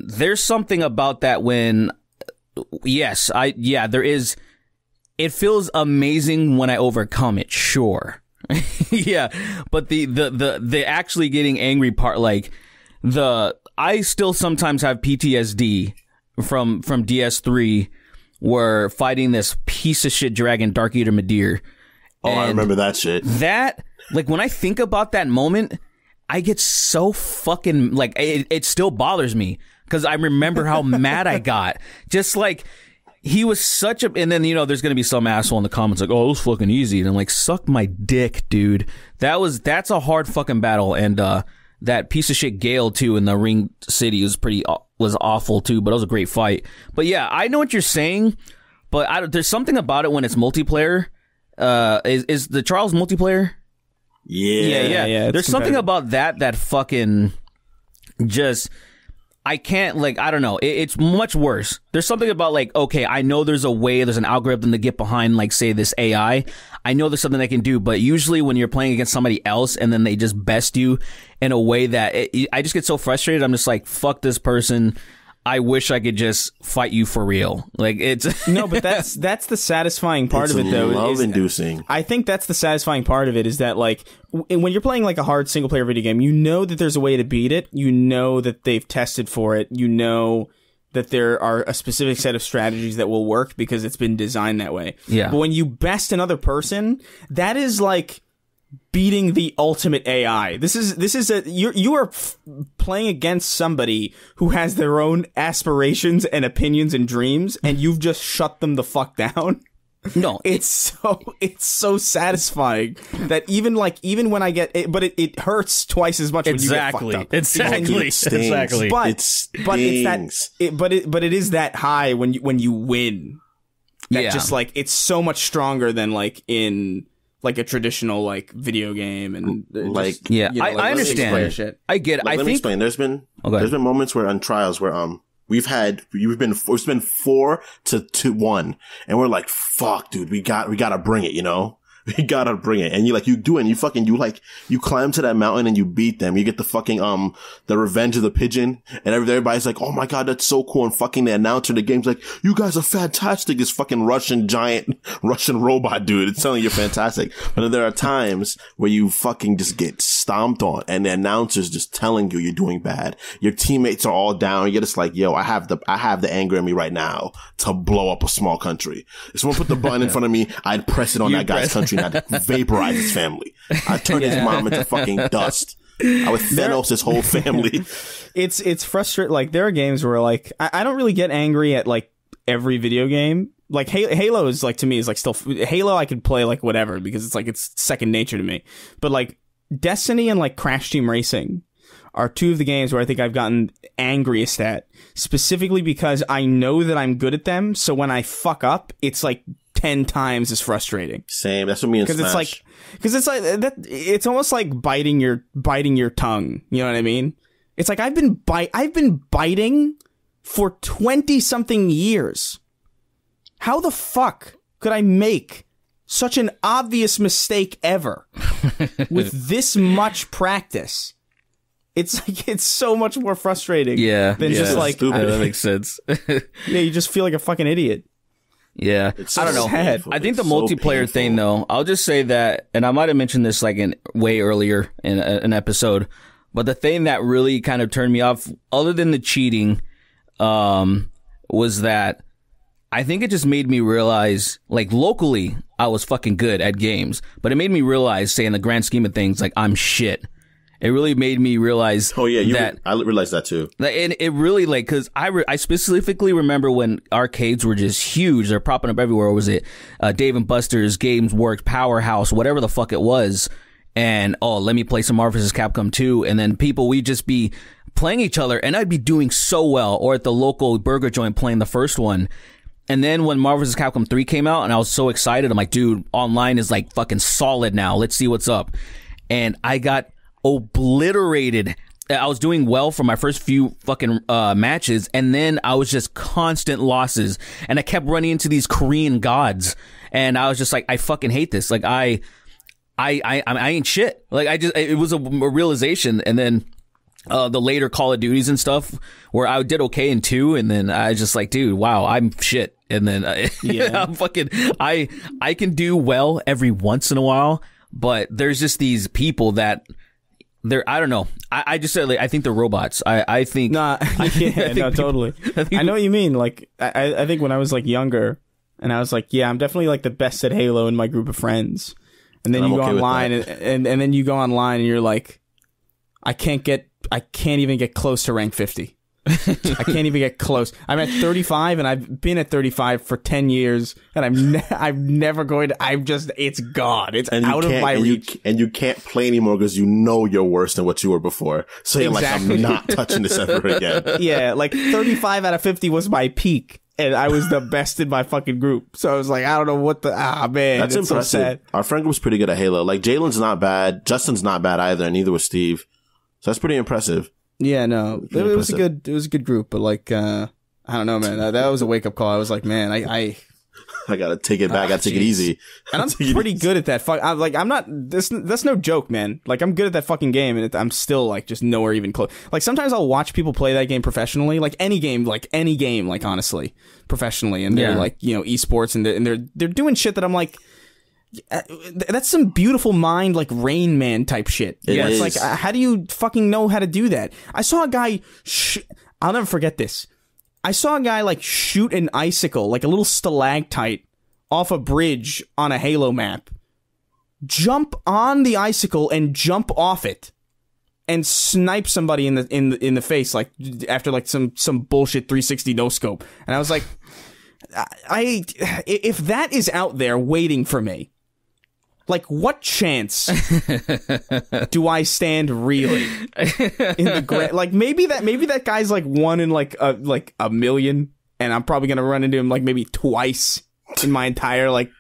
there's something about that when. Yes, there is. It feels amazing when I overcome it, sure. Yeah, but the actually getting angry part, like I still sometimes have PTSD from DS3, where fighting this piece of shit dragon, Dark Eater Midir. Oh, I remember that shit. That, like, when I think about that moment, I get so fucking, like, it still bothers me, because I remember how mad I got. Just like, he was such a, and then, you know, there's gonna be some asshole in the comments like, oh, it was fucking easy, and I'm like, suck my dick, dude. That's a hard fucking battle, and that piece of shit Gale too in the Ring City was awful too, but it was a great fight. But yeah, I know what you're saying, but there's something about it when it's multiplayer. Is the Charles multiplayer? Yeah. There's something about that fucking just, I can't, like, I don't know. It's much worse. There's something about, like, okay, I know there's an algorithm to get behind, like, say, this AI. I know there's something they can do, but usually when you're playing against somebody else and then they just best you in a way that I just get so frustrated. I'm just like, fuck this person. I wish I could just fight you for real. Like, it's no, but that's the satisfying part of it, though. Love-inducing. I think that's the satisfying part of it, is that, like, when you're playing like a hard single player video game, you know that there's a way to beat it. You know that they've tested for it. You know that there are a specific set of strategies that will work because it's been designed that way. Yeah. But when you best another person, that is like beating the ultimate AI. You are playing against somebody who has their own aspirations and opinions and dreams, and you've just shut them the fuck down. No, it's so satisfying that even when I get it, but it hurts twice as much when you get fucked up. Exactly. But it's it is that high when you win. That just like, it's so much stronger than like in like a traditional like video game, and like, just, you know, I understand. Shit. I get it. Let me explain. There's been moments where on trials where we've been 4-1, and we're like, fuck, dude, we gotta bring it, you know? We gotta bring it. And you do it, and you climb to that mountain and you beat them. You get the fucking, the Revenge of the Pigeon, and everybody's like, oh my god, that's so cool. And fucking the announcer of the game's like, you guys are fantastic. This fucking giant Russian robot dude. It's telling you you're fantastic. But then there are times where you fucking just get stomped on, and the announcer's just telling you you're doing bad. Your teammates are all down. You're just like, yo, I have the anger in me right now to blow up a small country. If someone put the button in front of me, I'd press it on that guy's country. I'd vaporize his family. I'd turn his mom into fucking dust. I would Thanos his whole family. It's frustrating. Like, there are games where, like, I don't really get angry at, like, every video game. Like, Halo is, like, to me, is, like, still... Halo I could play, like, whatever, because it's, like, it's second nature to me. But, like, Destiny and, like, Crash Team Racing are two of the games where I think I've gotten angriest at, specifically because I know that I'm good at them, so when I fuck up, it's, like, 10 times as frustrating. Same. That's what me and Smash. Because it's like that. It's almost like biting your tongue. You know what I mean? It's like I've been biting for 20-something years. How the fuck could I make such an obvious mistake ever with this much practice? It's like, it's so much more frustrating. Than just like, that makes sense. Yeah, you just feel like a fucking idiot. Yeah, I don't know. I think the multiplayer thing, though, I'll just say that, and I might have mentioned this like way earlier in an episode, but the thing that really kind of turned me off, other than the cheating, was that I think it just made me realize, like, locally, I was fucking good at games, but it made me realize, say, in the grand scheme of things, like, I'm shit. It really made me realize. Oh yeah, I realized that too. And it really, like, because I specifically remember when arcades were just huge. They're popping up everywhere. Was it Dave and Buster's, Games Works, Powerhouse, whatever the fuck it was? And let me play some Marvel vs. Capcom 2. And then we'd just be playing each other, and I'd be doing so well. Or at the local burger joint playing the first one. And then when Marvel vs. Capcom 3 came out, and I was so excited, I'm like, dude, online is like fucking solid now. Let's see what's up. And I got obliterated. I was doing well for my first few fucking matches, and then I was just constant losses, and I kept running into these Korean gods, and I was just like, I fucking hate this. Like, I ain't shit. Like, it was a realization. And then the later Call of Duties and stuff, where I did okay in 2, and then I was just like, dude, wow, I'm shit. And then I'm fucking, I can do well every once in a while, but there's just these people that I don't know. I just said, like, I think they're robots. I think. Nah, totally. I know what you mean. Like, I think when I was like younger, and I was like, yeah, I'm definitely like the best at Halo in my group of friends. And then you go online, and then you go online, and you're like, I can't even get close to rank 50. I can't even get close. I'm at 35, and I've been at 35 for 10 years, and I'm never going to. It's gone. It's out of my reach. And you can't play anymore because you know you're worse than what you were before. So you're like, I'm not touching this ever again. Yeah, like 35 out of 50 was my peak, and I was the best in my fucking group. So I was like, I don't know what man. That's impressive. So sad. Our friend group's pretty good at Halo. Like, Jalen's not bad. Justin's not bad either, and neither was Steve. So that's pretty impressive. Yeah, no, it was a good group, but like, I don't know, man. That was a wake up call. I was like, man, I gotta take it back. I gotta take it easy. And I'm pretty good at that. I'm not. That's no joke, man. Like, I'm good at that fucking game, and I'm still like just nowhere even close. Like, sometimes I'll watch people play that game professionally, like any game, like honestly, professionally, and they're like, you know, esports, and they're doing shit that I'm like. That's some beautiful mind, like Rain Man type shit. Yeah, it's like, how do you fucking know how to do that? I saw a guy. I'll never forget this. I saw a guy like shoot an icicle, like a little stalactite, off a bridge on a Halo map. Jump on the icicle and jump off it, and snipe somebody in the face, like after like some bullshit 360 no scope. And I was like, if that is out there waiting for me. Like, what chance do I stand really in the like maybe that guy's like one in like a million, and I'm probably gonna run into him like maybe twice in my entire like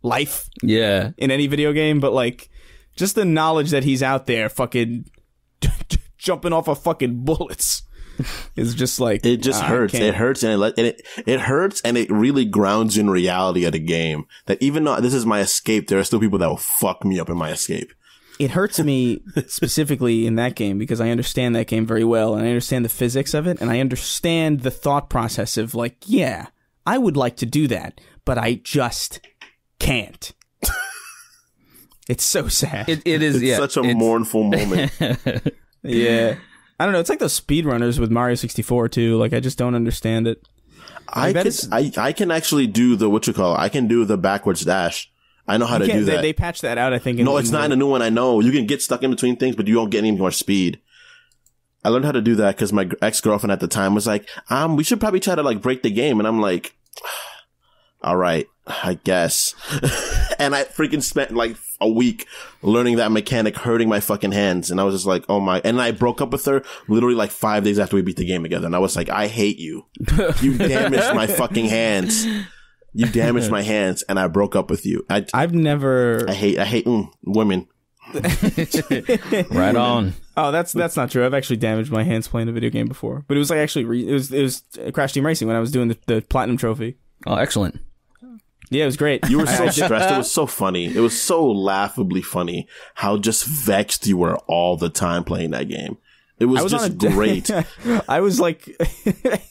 life. Yeah, in any video game, but like just the knowledge that he's out there fucking jumping off of fucking bullets. It's just like, it just hurts. It hurts, and it hurts, and it really grounds you in reality of the game. That even though this is my escape, there are still people that will fuck me up in my escape. It hurts me specifically in that game because I understand that game very well, and I understand the physics of it, and I understand the thought process of like, yeah, I would like to do that, but I just can't. It's so sad. It is. It's such a mournful moment. Yeah. I don't know. It's like those speedrunners with Mario 64 too. Like, I just don't understand it. I can actually do I can do the backwards dash. I know how to do that. They patched that out, I think. No, it's not in a new one. I know you can get stuck in between things, but you don't get any more speed. I learned how to do that because my ex-girlfriend at the time was like, we should probably try to like break the game. And I'm like, all right, I guess. And I freaking spent like a week learning that mechanic, hurting my fucking hands. And I was just like, oh my. And I broke up with her literally like 5 days after we beat the game together. And I was like, I hate you. You damaged my fucking hands. You damaged my hands, and I broke up with you. I hate women. Right on. Oh, that's not true. I've actually damaged my hands playing a video game before, but it was like actually it was Crash Team Racing when I was doing the platinum trophy. Oh, excellent. Yeah, it was great. You were so stressed. It was so funny. It was so laughably funny how just vexed you were all the time playing that game. It was just great. I was like,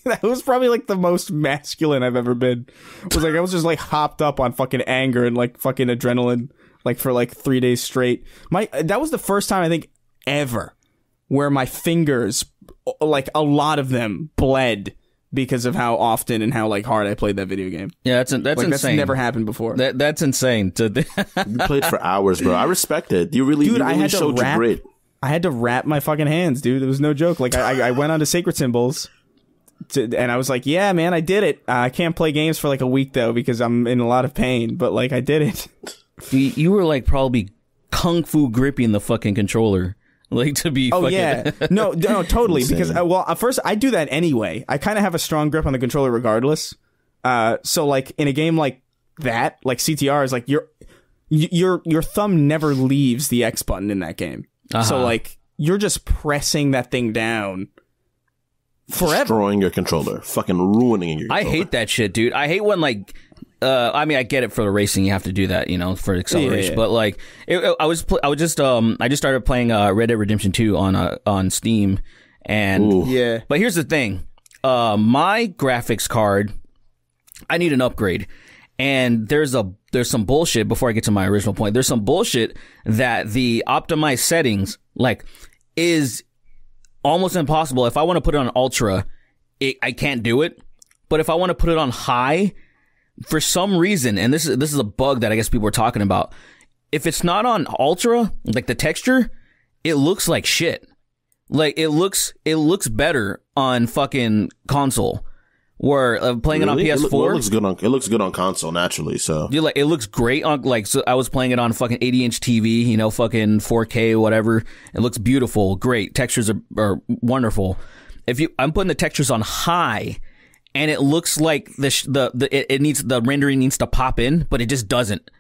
that was probably like the most masculine I've ever been. It was like, I was just like hopped up on fucking anger and like fucking adrenaline, like for like 3 days straight. That was the first time I think ever where my fingers, like a lot of them, bled because of how often and how like hard I played that video game. Yeah, that's insane. That's never happened before. That's insane. You played for hours, bro. I respect it. You really showed your grit. I had to wrap my fucking hands, dude. It was no joke. Like, I went onto Sacred Symbols, and I was like, yeah, man, I did it. I can't play games for like a week, though, because I'm in a lot of pain. But, like, I did it. You were, like, probably kung fu gripping the fucking controller. Like, to be fucking... yeah. No, totally. Because, at first, I do that anyway. I kind of have a strong grip on the controller regardless. So, like, in a game like that, like CTR is like, your thumb never leaves the X button in that game. Uh-huh. So, like, you're just pressing that thing down forever. Destroying your controller. Fucking ruining your controller. I hate that shit, dude. I hate when, like, I mean, I get it for the racing. You have to do that, you know, for acceleration. Yeah. But, like, I just started playing Red Dead Redemption 2 on Steam. And, ooh. Yeah. But here's the thing. My graphics card, I need an upgrade. And there's a there's some bullshit before I get to my original point. There's some bullshit that the optimized settings like is almost impossible. If I want to put it on ultra, I can't do it. But if I want to put it on high, for some reason, and this is a bug that I guess people are talking about. If it's not on ultra, like the texture, it looks like shit. Like it looks better on fucking console. Where playing really? it on PS4, it looks good on console naturally. So it looks great on so I was playing it on fucking 80-inch TV, you know, fucking 4K whatever. It looks beautiful, great textures are wonderful. I'm putting the textures on high, and it looks like the rendering needs to pop in, but it just doesn't.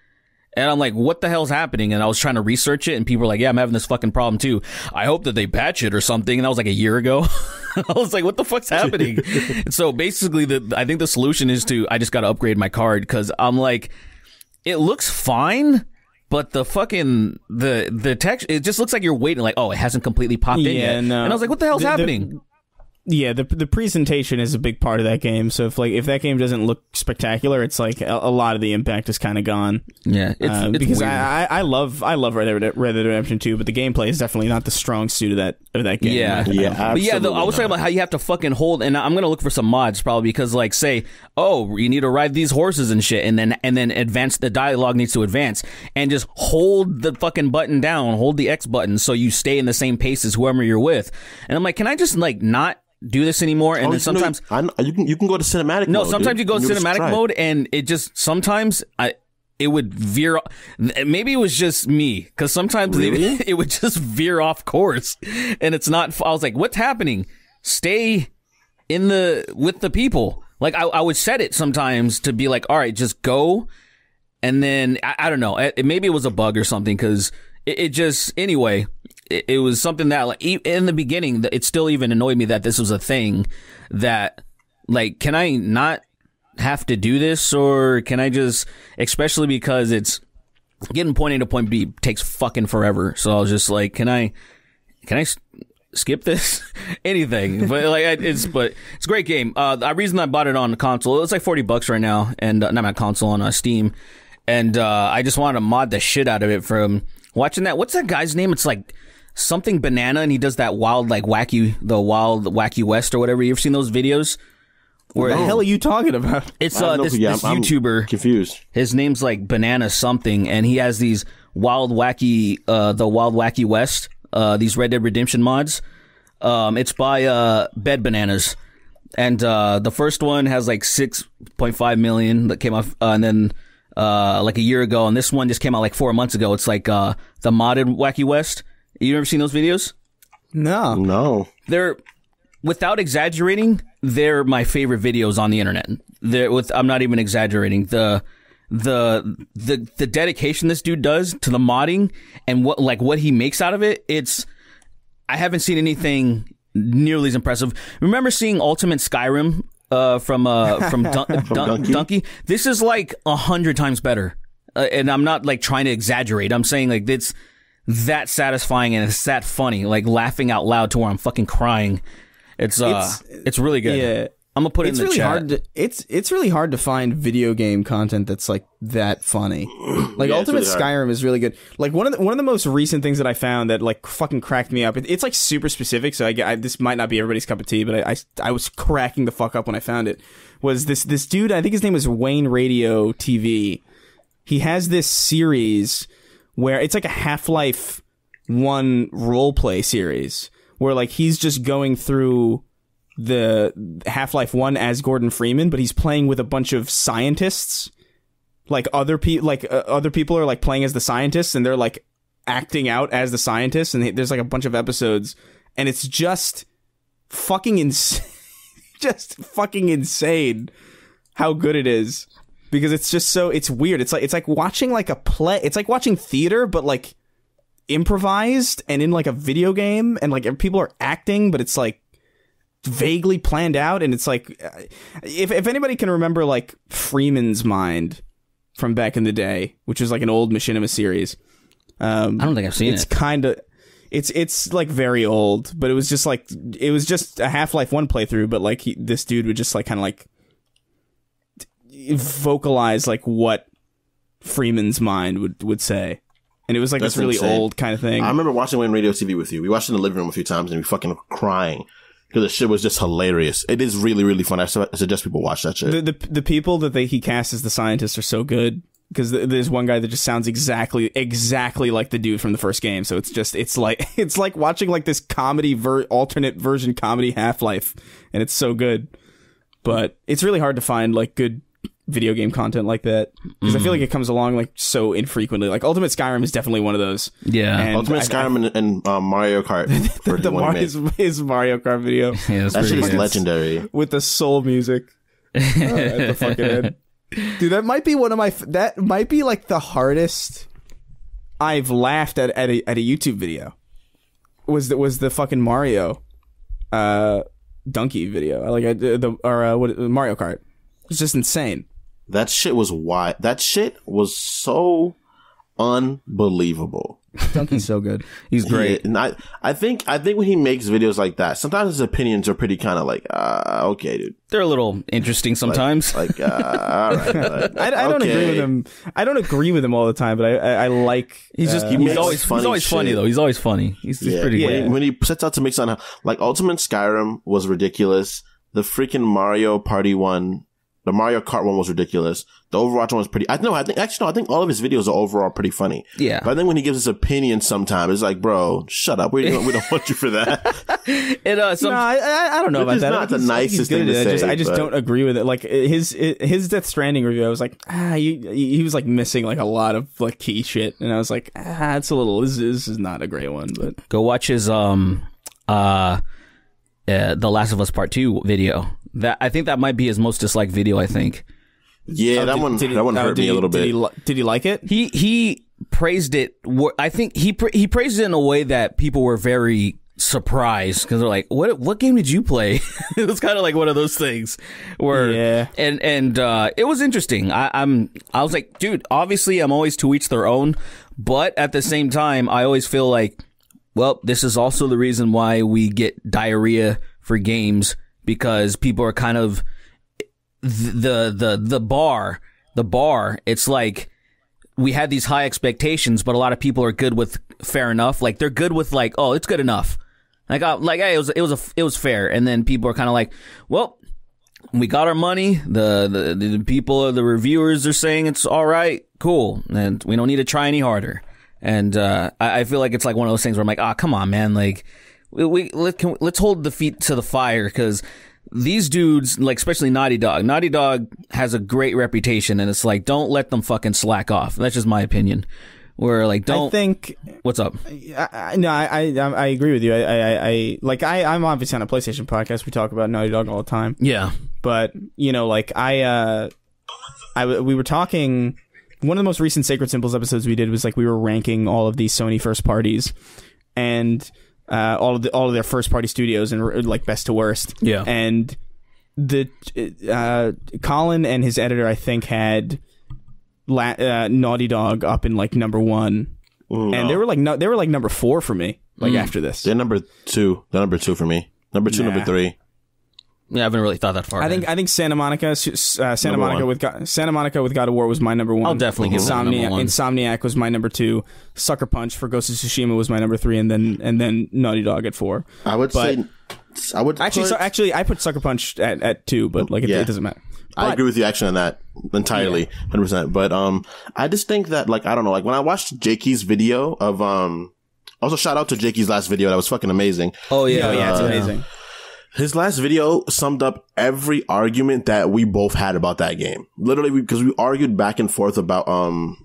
And I'm like, what the hell's happening? And I was trying to research it, and people were like, yeah, I'm having this fucking problem too. I hope that they patch it or something. And that was like a year ago. I was like, what the fuck's happening? So basically, I think the solution is I just got to upgrade my card, because I'm like, it looks fine, but the fucking, the text, it just looks like you're waiting, like, oh, it hasn't completely popped in yet. No. And I was like, what the hell's happening? The presentation is a big part of that game. So if that game doesn't look spectacular, it's like a lot of the impact is kind of gone. Yeah, it's because weird. I love Red Dead Redemption 2, but the gameplay is definitely not the strong suit of that game. Yeah, absolutely. But I was talking about how you have to fucking hold, and I'm gonna look for some mods probably, because like say, oh, you need to ride these horses and shit, and then advance, the dialogue needs to advance, and just hold the fucking button down, hold the X button, so you stay in the same pace as whoever you're with. And I'm like, can I just like not do this anymore? And then sometimes you can go to cinematic mode. No, sometimes you go cinematic mode, and it just sometimes it would veer. Maybe it was just me, because sometimes it would just veer off course, and it's not. I was like, what's happening? Stay with the people. Like I would set it sometimes to be like, all right, just go, and then I don't know. Maybe it was a bug or something, because it just anyway. It was something that, like, in the beginning, it still even annoyed me that this was a thing. That, like, can I not have to do this, or can I just, especially because it's getting point A to point B takes fucking forever. So I was just like, can I skip this? Anything, but like it's a great game. The reason I bought it on the console, it's like $40 right now, and not my console, on Steam, and I just wanted to mod the shit out of it from watching that. What's that guy's name? It's like something Banana, and he does that wild wacky west or whatever. You ever seen those videos? What the hell are you talking about? It's this YouTuber. I'm confused. His name's like Banana something, and he has these the wild wacky west, these Red Dead Redemption mods. It's by Bed Bananas, and the first one has like 6.5 million that came off, and then like a year ago, and this one just came out like 4 months ago. It's like the modded Wacky West. You ever seen those videos? No. They're, without exaggerating, they're my favorite videos on the internet. I'm not even exaggerating. The dedication this dude does to the modding and what he makes out of it, I haven't seen anything nearly as impressive. Remember seeing Ultimate Skyrim from Donkey? This is like 100 times better. And I'm not like trying to exaggerate. I'm saying like it's that satisfying and it's that funny, like laughing out loud to where I'm fucking crying. It's really good. Yeah. I'm gonna put it in the really chat. It's really hard to find video game content that's like that funny. Like Ultimate Skyrim is really good. Like one of the most recent things that I found that like fucking cracked me up. It's like super specific, so this might not be everybody's cup of tea, but I was cracking the fuck up when I found it. Was this dude? I think his name was Wayne Radio TV. He has this series where it's like a Half-Life 1 roleplay series where like he's just going through the Half-Life 1 as Gordon Freeman, but he's playing with a bunch of scientists. Like other people are like playing as the scientists, and they're like acting out as the scientists, and there's like a bunch of episodes, and it's just fucking insane. Just fucking insane how good it is, because it's just it's weird. It's like watching like a play. It's like watching theater, but like improvised and in like a video game, and like people are acting, but it's like vaguely planned out. And it's like, if anybody can remember like Freeman's Mind from back in the day, which is like an old Machinima series. I don't think I've seen it. It's kind of, it's like very old, but it was just a Half-Life 1 playthrough, but like this dude would just like kind of like vocalize like what Freeman's mind would say. And it was like That's this really insane. old kind of thing. I remember watching it on radio TV with you. We watched it in the living room a few times and we fucking crying. Because the shit was just hilarious. It is really, really fun. I suggest people watch that shit. The people that he casts as the scientists are so good. Because there's one guy that just sounds exactly like the dude from the first game. So it's like watching like this comedy alternate version comedy Half-Life, and it's so good. But it's really hard to find like good video game content like that, because I feel like it comes along like so infrequently. Like Ultimate Skyrim is definitely one of those. Yeah, and Ultimate Skyrim and Mario Kart. his Mario Kart video. Yeah, that shit is legendary with the soul music at the fucking end. Dude, that might be that might be like the hardest I've laughed at a YouTube video. Was the fucking Mario donkey video? Mario Kart. It's just insane. That shit was wild. That shit was so unbelievable. Donkey's so good. He's great. Yeah, and I think when he makes videos like that, sometimes his opinions are pretty kind of like, okay, dude. They're a little interesting sometimes. All right. I don't agree with him. I don't agree with him all the time, but I like. He's always funny though. He's always funny. He's pretty great. When he sets out to make something like Ultimate Skyrim was ridiculous. The freaking Mario Party one. The Mario Kart one was ridiculous. The Overwatch one was pretty. I think all of his videos are overall pretty funny. Yeah. But I think when he gives his opinion, sometimes it's like, bro, shut up. We don't want you for that. I don't know about It's that. not the nicest thing to say. I just don't agree with it. Like his Death Stranding review, I was like, he was like missing like a lot of like key shit, and I was like, it's a little. This is not a great one. But go watch his The Last of Us Part 2 video. That I think that might be his most disliked video. I think. Yeah, that one hurt me a little bit. Did he like it? He praised it. I think he praised it in a way that people were very surprised, because they're like, "What game did you play?" It was kind of like one of those things where, and it was interesting. I was like, dude, obviously, I'm always to each their own, but at the same time, I always feel like, well, this is also the reason why we get diarrhea for games. Because people are kind of the bar. It's like we had these high expectations, but a lot of people are good with fair enough. Like they're good with like, oh, it's good enough. Hey, it was fair. And then people are kind of like, well, we got our money. The people, the reviewers are saying it's all right, cool, and we don't need to try any harder. And I feel like it's like one of those things where I'm like, come on, man, like. Let's hold the feet to the fire, because these dudes, like especially Naughty Dog has a great reputation, and it's like, don't let them fucking slack off. That's just my opinion. Where like, don't. I think. What's up? I agree with you. I'm obviously on a PlayStation podcast. We talk about Naughty Dog all the time. Yeah, but you know, like we were talking. One of the most recent Sacred Symbols episodes we did was like we were ranking all of these Sony first parties, and. All of their first party studios and like best to worst. Yeah. And the Colin and his editor, I think, had Naughty Dog up in like number 1. Ooh, and they were like number 4 for me. Like after this, they're number 2. They're number 2 for me. Number 2, number 3. Yeah, I haven't really thought that far. I think Santa Monica with God of War was my number 1. I'll definitely give that number 1. Insomniac was my number 2. Sucker Punch for Ghost of Tsushima was my number 3, and then Naughty Dog at 4. I would actually I put Sucker Punch at 2, but like it doesn't matter. But, I agree with you actually on that entirely, 100%. But I just think that like I don't know, like when I watched Jakey's video of also shout out to Jakey's last video, that was fucking amazing. Oh yeah, it's amazing. His last video summed up every argument that we both had about that game. Literally, because we argued back and forth about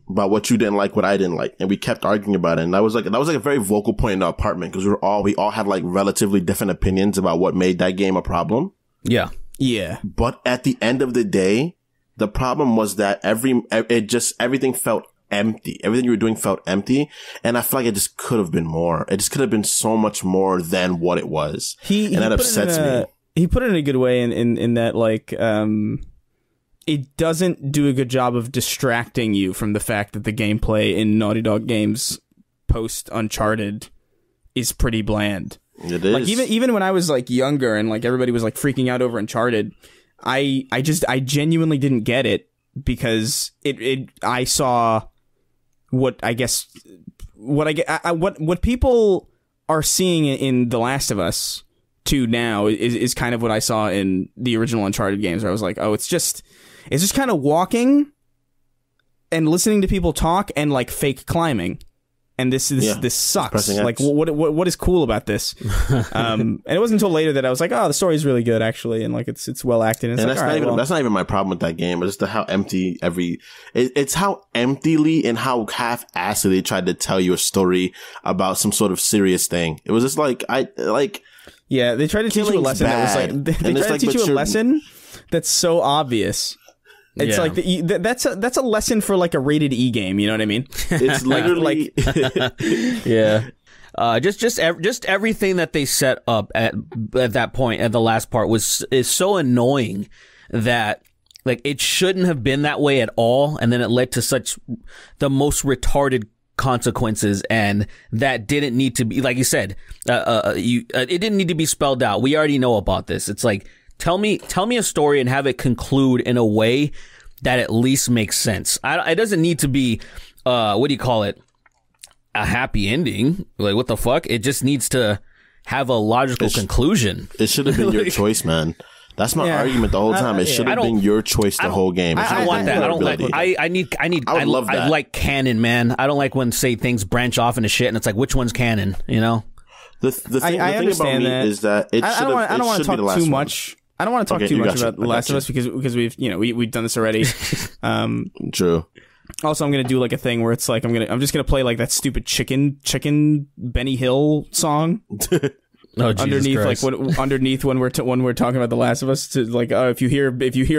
what you didn't like, what I didn't like, and we kept arguing about it. And that was like a very vocal point in the apartment, because we all had like relatively different opinions about what made that game a problem. Yeah. Yeah. But at the end of the day, the problem was that everything felt empty. Everything you were doing felt empty, and I feel like it just could have been more. It just could have been so much more than what it was, and that upsets me. He put it in a good way in that like it doesn't do a good job of distracting you from the fact that the gameplay in Naughty Dog games post Uncharted is pretty bland. It is. Like even when I was like younger and like everybody was like freaking out over Uncharted, I genuinely didn't get it because I saw what people are seeing in The Last of Us 2 now is kind of what I saw in the original Uncharted games, where I was like, oh, it's just kind of walking and listening to people talk and like fake climbing. And this sucks. Like, what is cool about this? And it wasn't until later that I was like, oh, the story's really good, actually, and like it's well acted. And that's not even my problem with that game. It's just how empty it's how emptily and how half-assed they tried to tell you a story about some sort of serious thing. It was just like yeah, they tried to teach you a lesson that was like they tried to teach you a lesson that's so obvious. It's like that's a lesson for like a rated E game. You know what I mean? It's literally yeah. Just everything that they set up at that point at the last part is so annoying that like it shouldn't have been that way at all, and then it led to such the most retarded consequences, and that didn't need to be, like you said, it didn't need to be spelled out. We already know about this. It's like, tell me a story and have it conclude in a way that at least makes sense. It doesn't need to be, what do you call it? A happy ending. Like, what the fuck? It just needs to have a logical conclusion. It should have been your choice, man. That's my argument the whole time. It should have been your choice the whole game. I don't want that. I don't like. I love that. I like canon, man. I don't like when say things branch off into shit and it's like, which one's canon? You know. The thing about me is that it should. I don't want to talk too much. I don't want to talk too much about The Last of Us because we've done this already. True. Also, I'm gonna do like a thing where it's like I'm just gonna play like that stupid chicken Benny Hill song. Oh, underneath, Christ. like underneath when we're talking about The Last of Us, to like if you hear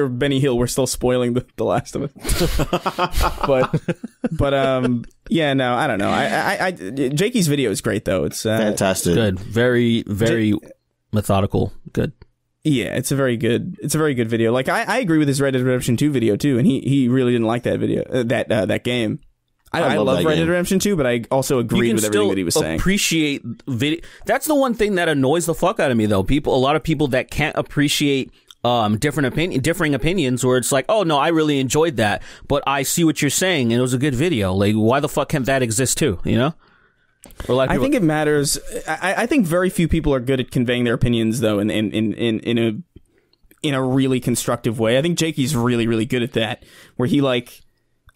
Benny Hill, we're still spoiling the Last of Us. but yeah, no, I don't know. I Jakey's video is great though. It's fantastic, good, very methodical, good. Yeah, it's a very good video. Like I agree with his Red Dead Redemption 2 video too, and he really didn't like that video that game. I love Red Dead Redemption 2, but I also agreed with everything that he was saying. Appreciate video. That's the one thing that annoys the fuck out of me, though. A lot of people that can't appreciate differing opinions, where it's like, oh no, I really enjoyed that, but I see what you're saying, and it was a good video. Like, why the fuck can't that exist too? You know? I think it matters. I think very few people are good at conveying their opinions, though, in a really constructive way. I think Jakey's really, really good at that, where he like.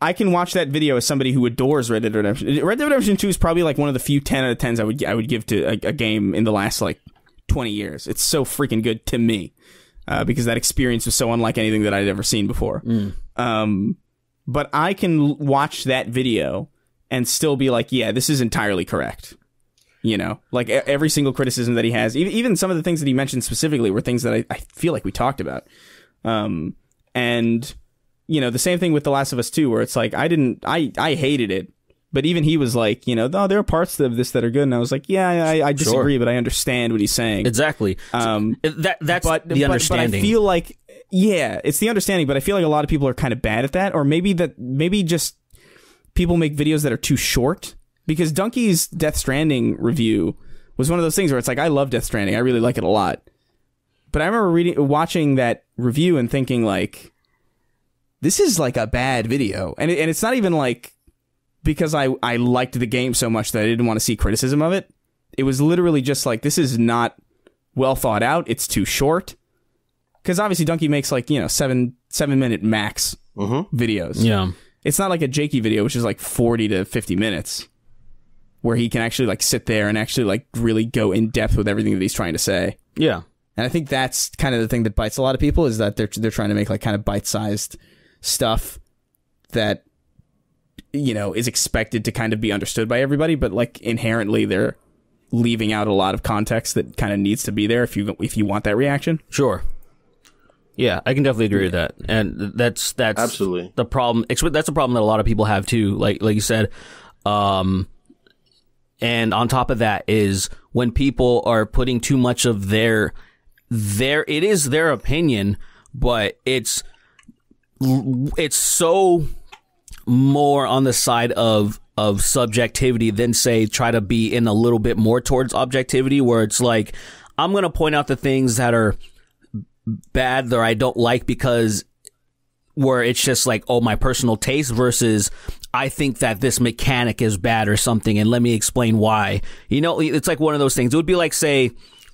I can watch that video as somebody who adores Red Dead Redemption. Red Dead Redemption 2 is probably like one of the few 10 out of 10s I would give to a game in the last like 20 years. It's so freaking good to me because that experience was so unlike anything that I'd ever seen before. But I can watch that video and still be like, yeah, this is entirely correct. You know, like every single criticism that he has, even some of the things that he mentioned specifically were things that I feel like we talked about. And you know, the same thing with The Last of Us 2, where it's like, I hated it, but even he was like, you know, oh, there are parts of this that are good, and I was like, yeah, I disagree, but I understand what he's saying. Exactly. That's the understanding. But I feel like, yeah, it's the understanding, but I feel like a lot of people are kind of bad at that, or maybe just people make videos that are too short, because Donkey's Death Stranding review was one of those things where it's like, I love Death Stranding, I really like it a lot, but I remember watching that review and thinking like, this is like a bad video. And it's not even like because I liked the game so much that I didn't want to see criticism of it. It was literally just like, this is not well thought out. It's too short. Because obviously Donkey makes like, you know, 7-minute max videos. Yeah. It's not like a Jakey video, which is like 40 to 50 minutes, where he can actually like sit there and actually like really go in depth with everything that he's trying to say. Yeah. And I think that's kind of the thing that bites a lot of people, is that they're trying to make like kind of bite-sized stuff that, you know, is expected to kind of be understood by everybody, but like inherently they're leaving out a lot of context that kind of needs to be there if you want that reaction. Sure. Yeah, I can definitely agree with that, and that's absolutely the problem. That's a problem that a lot of people have too. Like you said, and on top of that is when people are putting too much of their it is their opinion, but it's so more on the side of subjectivity than say try to be in a little bit more towards objectivity, where it's like, I'm going to point out the things that are bad that I don't like because where it's just like, oh, my personal taste versus I think that this mechanic is bad or something, and let me explain why. You know, it's like one of those things. It would be like,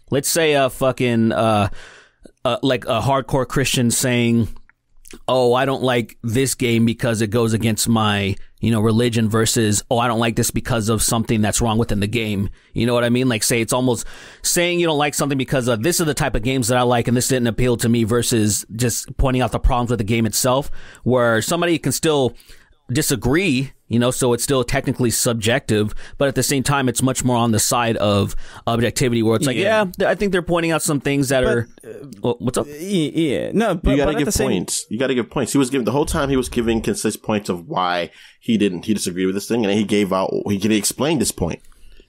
let's say a fucking like a hardcore Christian saying, oh, I don't like this game because it goes against my, religion versus, oh, I don't like this because of something that's wrong within the game. You know what I mean? Like, say it's almost saying you don't like something because of this is the type of games that I like and this didn't appeal to me versus just pointing out the problems with the game itself, where somebody can still disagree, so it's still technically subjective, but at the same time, it's much more on the side of objectivity where it's like, I think they're pointing out some things that are, what's up? Yeah, no, but you gotta give points. You gotta give points. He was giving, the whole time he was giving consistent points of why he disagreed with this thing, and then he explained this point.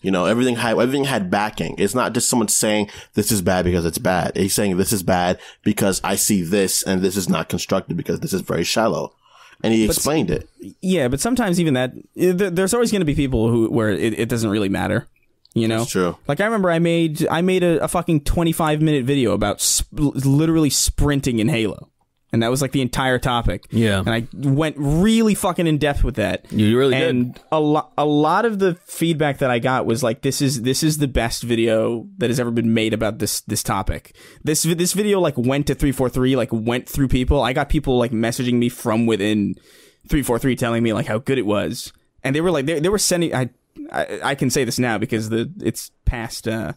Everything had backing. It's not just someone saying this is bad because it's bad. He's saying this is bad because I see this, and this is not constructive because this is very shallow. And he explained it. Yeah, but sometimes even that, there's always going to be people where it doesn't really matter. That's true. Like I remember I made a fucking 25-minute video about literally sprinting in Halo. And that was like the entire topic. Yeah. And I went really fucking in depth with that. You really did. And a lot of the feedback that I got was like, this is the best video that has ever been made about this topic. This video like went to 343, like went through people. I got people like messaging me from within 343 telling me like how good it was. And they were like, they were sending, I can say this now because it's past the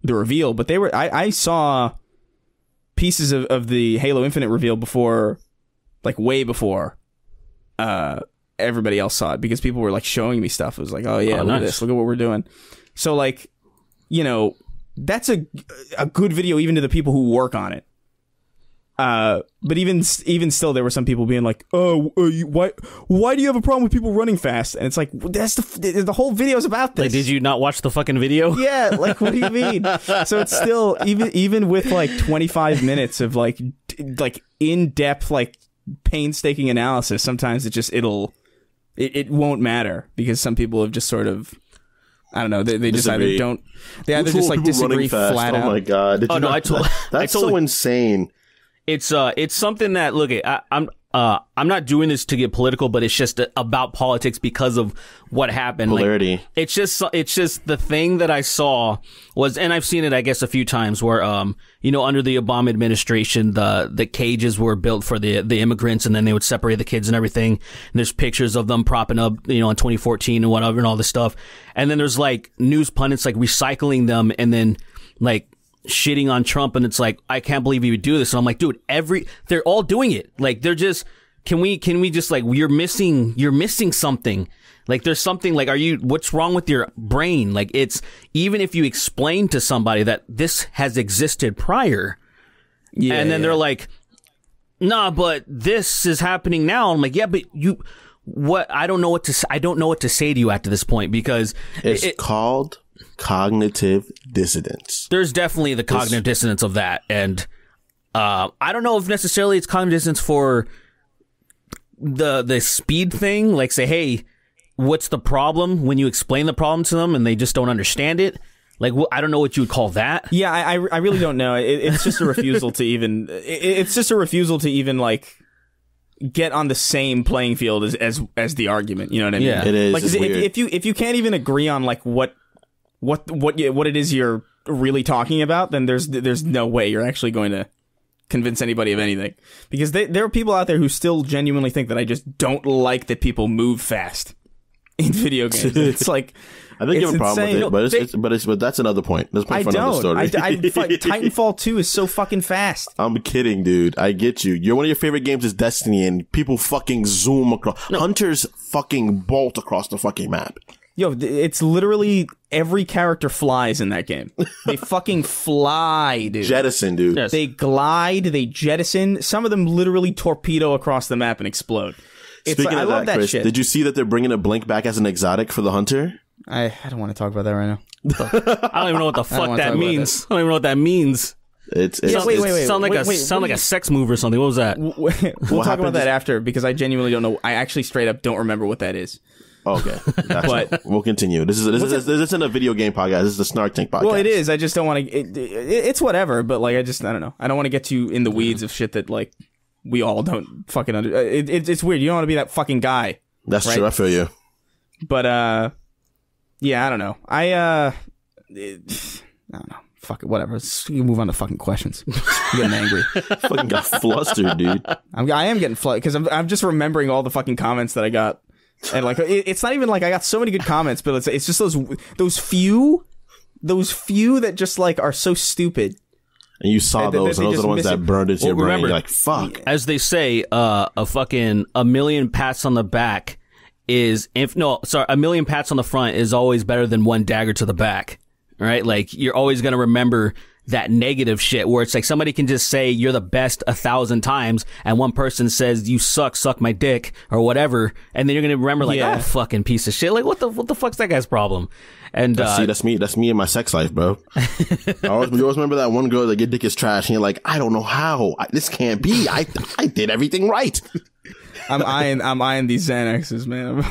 reveal, but I saw pieces of the Halo Infinite reveal before, like way before everybody else saw it, because people were like showing me stuff. It was like, oh yeah, look at this, look at what we're doing. So like, that's a good video even to the people who work on it. But even still, there were some people being like, "Oh, why do you have a problem with people running fast?" And it's like, that's the whole video is about this. Like, did you not watch the fucking video? Yeah, like, what do you mean? So it's still even with like 25 minutes of like in depth, like painstaking analysis. Sometimes it won't matter because some people have just sort of, I don't know. They just either don't. They either just like disagree flat out. Oh my god! That's so insane. It's something that, look, I'm not doing this to get political, but it's just about politics because of what happened. Polarity. Like, it's just the thing that I saw was, and I've seen it, I guess, a few times where, under the Obama administration, the cages were built for the immigrants, and then they would separate the kids and everything. And there's pictures of them propping up, in 2014 and whatever and all this stuff. And then there's like news pundits like recycling them and then like shitting on Trump, and it's like, I can't believe he would do this. And I'm like, dude, they're all doing it. Like, they're just, can we just like, you're missing something. Like, there's something like, what's wrong with your brain? Like, it's, even if you explain to somebody that this has existed prior, and then they're like, nah, but this is happening now. I'm like, yeah, but I don't know what to say to you after this point, because it's called cognitive dissonance. There's definitely the cognitive dissonance of that, and I don't know if necessarily it's cognitive dissonance for the speed thing. Like, say, hey, what's the problem? When you explain the problem to them and they just don't understand it, like, I don't know what you would call that. Yeah, I really don't know. It's just a refusal to even. It's just a refusal to even like get on the same playing field as the argument. You know what I mean? Yeah, it is. Like, if you can't even agree on like what it is you're really talking about, then there's no way you're actually going to convince anybody of anything. Because there are people out there who still genuinely think that I just don't like that people move fast in video games. It's like, I think you have a problem with it, but that's another point. That's I don't. Story. Titanfall 2 is so fucking fast. I'm kidding, dude. I get you. One of your favorite games is Destiny, and people fucking zoom across. No. Hunters fucking bolt across the fucking map. Yo, it's literally every character flies in that game. They fucking fly, dude. Jettison, dude. Yes. They glide, they jettison. Some of them literally torpedo across the map and explode. Speaking of that, Chris, shit. Did you see that they're bringing a blink back as an exotic for the Hunter? I don't want to talk about that right now. I don't even know what the fuck that means. I don't even know what that means. Wait. Sound like a sex move or something. What was that? We'll talk about that after, because I genuinely don't know. I actually straight up don't remember what that is. Okay, gotcha. But we'll continue. This isn't a video game podcast. This is the Snark Tank podcast. Well, it is. I just don't want to. It's whatever. But like, I don't know. I don't want to get too in the weeds of shit that like we all don't fucking it's weird. You don't want to be that fucking guy. That's right? true. I feel you. But yeah, I don't know. I don't know. Fuck it, whatever. Let's move on to fucking questions. I'm getting angry. Fucking got flustered, dude. I am getting flustered because I'm just remembering all the fucking comments that I got, and like it's not even like I got so many good comments, but it's just those few that just like are so stupid. And you saw those, and those are the ones that burned into your brain. Remember, You're like, fuck. As they say, a million pats on the back a million pats on the front is always better than one dagger to the back. Right? Like, you're always going to remember that negative shit where it's like somebody can just say you're the best 1,000 times and one person says you suck my dick or whatever, and then you're going to remember like, oh, fucking piece of shit. Like, what the fuck's that guy's problem? And that's me in my sex life, bro. You always remember that one girl that your dick is trash and you're like, I don't know how. This can't be. I did everything right. I'm eyeing these Xanaxes, man.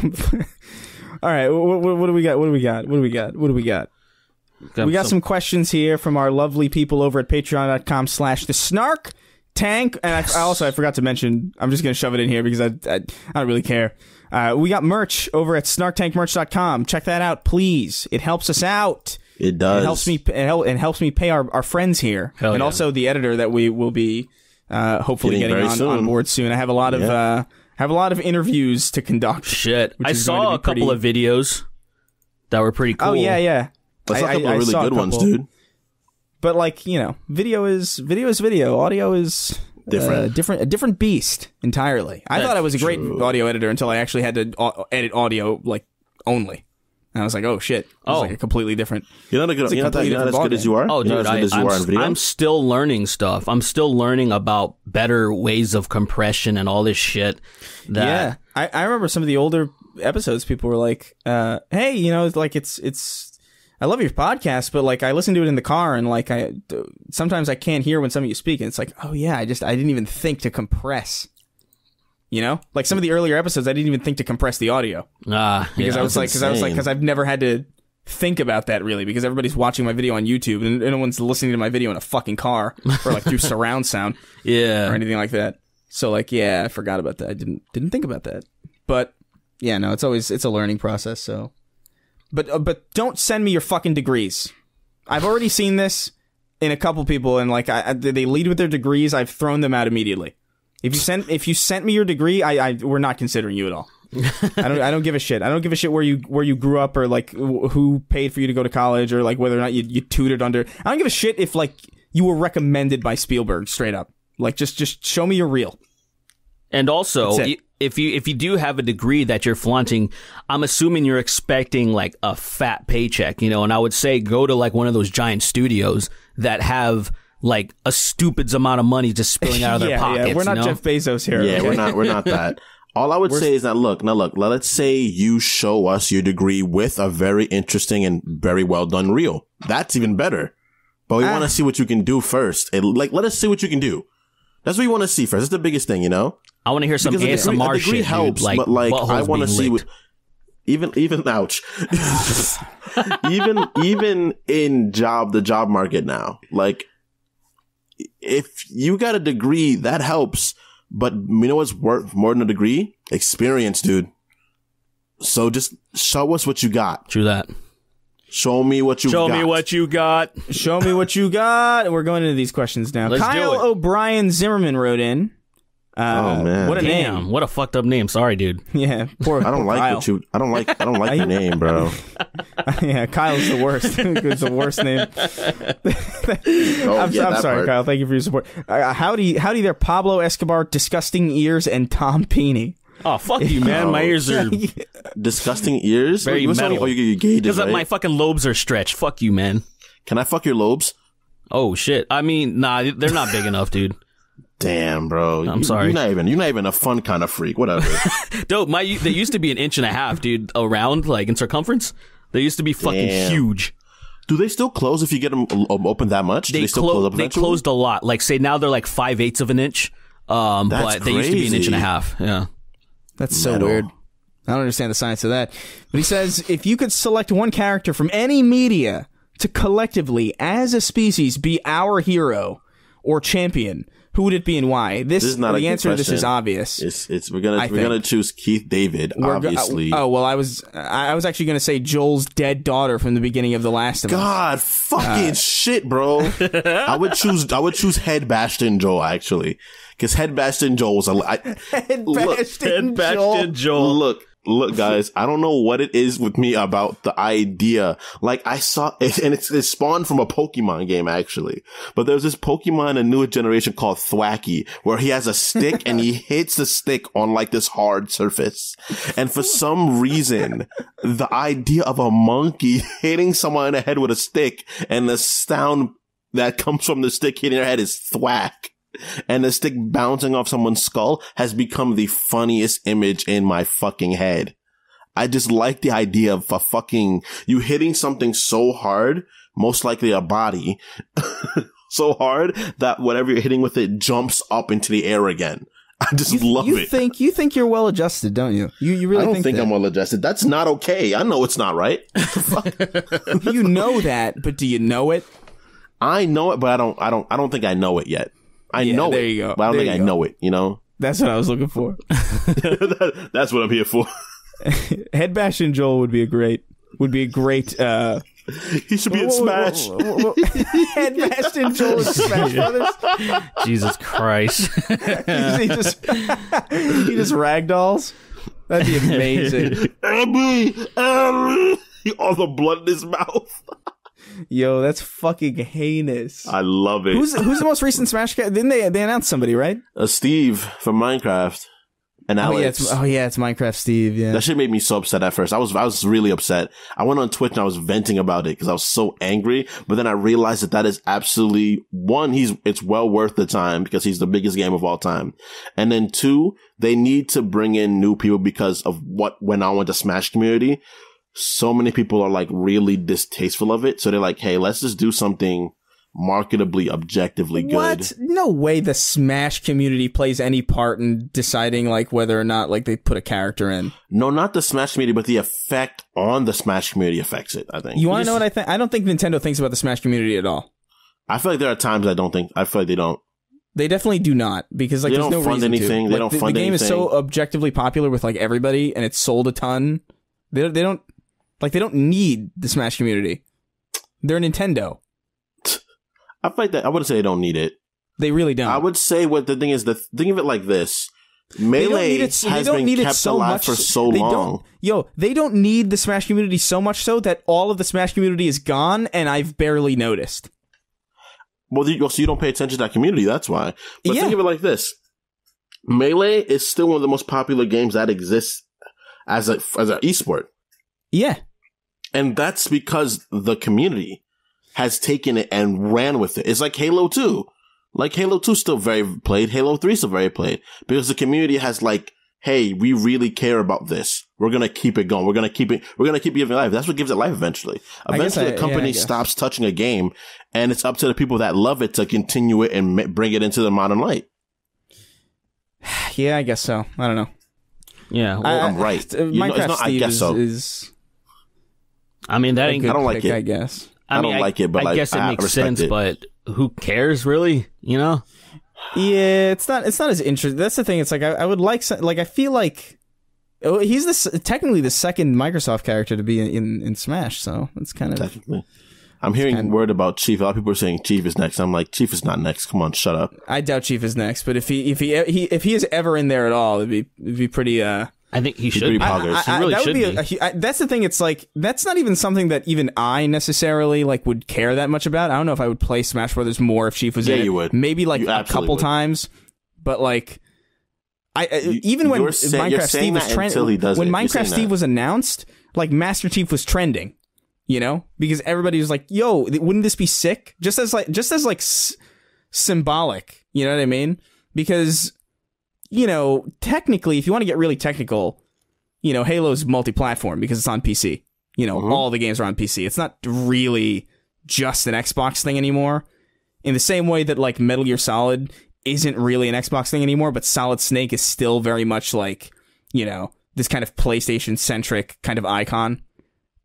All right, what do we got? We got some questions here from our lovely people over at patreon.com/the Snark Tank. And I forgot to mention, I'm just going to shove it in here because I don't really care. We got merch over at snarktankmerch.com. Check that out, please. It helps us out. It does. It helps me pay our friends here. Hell and also the editor that we will be hopefully getting on board soon. I have a lot of interviews to conduct. Shit. I saw a couple of videos that were pretty cool. Oh, yeah. That's a couple of really good ones, dude. But like, you know, video is video. Audio is a different beast entirely. I thought I was a great audio editor until I actually had to edit audio like only. And I was like, oh shit. It's like a completely different. You're not as good as you are. Oh, dude, I'm still learning stuff. I'm still learning about better ways of compression and all this shit. Yeah, I remember some of the older episodes. People were like, "Hey, you know, like it's." I love your podcast, but like I listen to it in the car, and like sometimes I can't hear when some of you speak, and it's like, oh yeah, I didn't even think to compress. You know, like some of the earlier episodes, I didn't even think to compress the audio because I've never had to think about that really, because everybody's watching my video on YouTube and no one's listening to my video in a fucking car or like through surround sound, or anything like that. So like, yeah, I forgot about that. I didn't think about that, but yeah, no, it's a learning process. So. But don't send me your fucking degrees. I've already seen this in a couple people, and like they lead with their degrees. I've thrown them out immediately. If you sent me your degree, we're not considering you at all. I don't give a shit. I don't give a shit where you grew up or like who paid for you to go to college or like whether or not you tutored under. I don't give a shit if like you were recommended by Spielberg straight up. Like just show me your reel. And also, if you do have a degree that you're flaunting, I'm assuming you're expecting like a fat paycheck, you know, and I would say go to like one of those giant studios that have like a stupid amount of money just spilling out of their pockets. Yeah, we're not Jeff Bezos here. Yeah, okay? we're not that. All I would say is that look, let's say you show us your degree with a very interesting and very well done reel. That's even better. But we want to see what you can do first. Let us see what you can do. That's what we want to see first. That's the biggest thing, you know? I want to hear some ASMR shit, dude. Helps, like, but like I want to see what, even ouch. even in the job market now. Like if you got a degree, that helps, but you know what's worth more than a degree? Experience, dude. So just show us what you got. True that. Show me what you got. Show me what you got. Show me what you got. We're going into these questions now. Kyle O'Brien Zimmerman wrote in. Oh man! What a name! What a fucked up name. Sorry, dude. Yeah, poor. I don't like Kyle. I don't like your name, bro. Yeah, Kyle's the worst. It's the worst name. I'm sorry, part. Kyle. Thank you for your support. Howdy there, Pablo Escobar, Disgusting Ears, and Tom Peany. Oh, fuck you, man. My ears are... Disgusting ears? Very metal. Oh, you're gay, because right? My fucking lobes are stretched. Fuck you, man. Can I fuck your lobes? Oh, shit. I mean, nah, they're not big enough, dude. Damn, bro. I'm sorry. You're not even a fun kind of freak. Whatever. Dope. They used to be 1.5 inches, dude, around, like, in circumference. They used to be fucking huge. Do they still close if you get them open that much? Do they still close up eventually? They closed a lot. Like, say now they're like 5/8 of an inch. But they used to be 1.5 inches. Yeah. That's so weird. I don't understand the science of that. But he says, if you could select one character from any media to collectively, as a species, be our hero or champion, Who would it be and why? This is not the answer to this is obvious. We're gonna choose Keith David, obviously. I was actually gonna say Joel's dead daughter from the beginning of The Last of Us. God, fucking shit, bro. I would choose Head Bastion Joel, actually, because Head Bastion Joel was Head Bastion Joel. Look, guys, I don't know what it is with me about the idea. Like, I saw it, and it spawned from a Pokemon game, actually. But there's this Pokemon in a newer generation called Thwacky, where he has a stick and he hits the stick on like this hard surface. And for some reason, the idea of a monkey hitting someone in the head with a stick and the sound that comes from the stick hitting their head is thwack. And the stick bouncing off someone's skull has become the funniest image in my fucking head. I just like the idea of you hitting something so hard, most likely a body, so hard that whatever you're hitting with it jumps up into the air again. I just love it. You think you're well adjusted, don't you? You really I don't think that? I'm well adjusted. That's not okay. I know it's not right. You know that, but do you know it? I know it, but I don't think I know it yet. I know there it, you go. but I don't think I know it, you know? That's what I was looking for. That's what I'm here for. Head Bastion Joel would be a great he should be in Smash. Head Bastion Joel in Smash Brothers. Jesus Christ. he just ragdolls. That'd be amazing. All the blood in his mouth. Yo, that's fucking heinous. I love it. Who's the most recent Smash guy? Didn't they announced somebody, right? Steve from Minecraft. And Alex. It's Minecraft Steve, yeah. That shit made me so upset at first. I was really upset. I went on Twitch and I was venting about it because I was so angry. But then I realized that is absolutely, one, it's well worth the time because he's the biggest game of all time. And then two, they need to bring in new people because of what went on with the Smash community. So many people are like really distasteful of it. So they're like, hey, let's just do something marketably, objectively good. What? No way the Smash community plays any part in deciding like whether or not like they put a character in. No, not the Smash community, but the effect on the Smash community affects it, I think. You want to know what I think? I don't think Nintendo thinks about the Smash community at all. I feel like there are times I feel like they don't. They definitely do not, because like they there's don't no fund reason anything. to. They like, don't fund the game anything. is so objectively popular with like everybody, and it's sold a ton. They don't need the Smash community. They're Nintendo. I feel like that. I wouldn't say they don't need it. They really don't. I would say what the thing is. Think of it like this: Melee has been kept alive for so long. They don't need the Smash community so much so that all of the Smash community is gone, and I've barely noticed. Well, so you don't pay attention to that community. That's why. But think of it like this: Melee is still one of the most popular games that exists as an esport. Yeah. And that's because the community has taken it and ran with it. It's like Halo 2. Like Halo 2 is still very played. Halo 3 is still very played. Because the community has like, hey, we really care about this. We're going to keep it going. We're going to keep giving it life. That's what gives it life eventually. Eventually, the company stops touching a game, and it's up to the people that love it to continue it and bring it into the modern light. Yeah, I guess so. I don't know. Yeah, well, I'm right. Minecraft Steve I guess so. I mean, that ain't. I don't like it. I guess. I don't like it, but I guess it makes sense. But who cares, really? You know? Yeah, it's not as interesting. That's the thing. It's like I would like. I feel like he's technically the second Microsoft character to be in Smash. So it's kind of technically. I'm hearing word about Chief. A lot of people are saying Chief is next. I'm like, Chief is not next. Come on, shut up. I doubt Chief is next. But if he is ever in there at all, it'd be pretty. I think he should. He really should be. That's the thing. It's like that's not even something that even I necessarily like would care that much about. I don't know if I would play Smash Brothers more if Chief was in it. You would. Maybe like a couple times, but like even when Minecraft Steve was trending, when Minecraft Steve was announced, like Master Chief was trending. You know, because everybody was like, "Yo, wouldn't this be sick?" Just as symbolic. You know what I mean? Because, you know, technically, if you want to get really technical, you know, Halo's multi-platform because it's on PC. You know, all the games are on PC. It's not really just an Xbox thing anymore. In the same way that like Metal Gear Solid isn't really an Xbox thing anymore, but Solid Snake is still very much like, you know, this kind of PlayStation-centric kind of icon.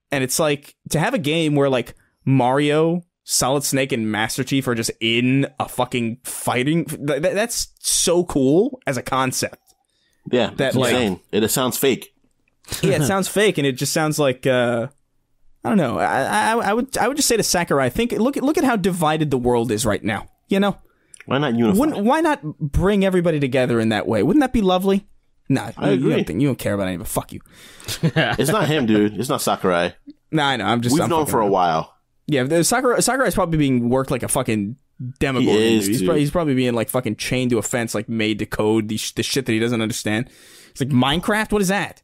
And it's like, to have a game where, like, Mario Solid Snake and Master Chief are just in a fucking fighting. That's so cool as a concept. Yeah, That, it's like- insane. It sounds fake. Yeah, it sounds fake, and it just sounds like I don't know. I would just say to Sakurai, look at how divided the world is right now. You know, Why not unify? why not bring everybody together in that way? Wouldn't that be lovely? Nah, I agree. You don't care about anybody. Fuck you. It's not him, dude. It's not Sakurai. Nah, I know. I'm We've known fucking for a around. while. Yeah, Sakurai's probably being worked like a fucking Demogorgon. He is, dude. dude. He's probably being like fucking chained to a fence, like made to code the shit that he doesn't understand. It's like Minecraft. What is that?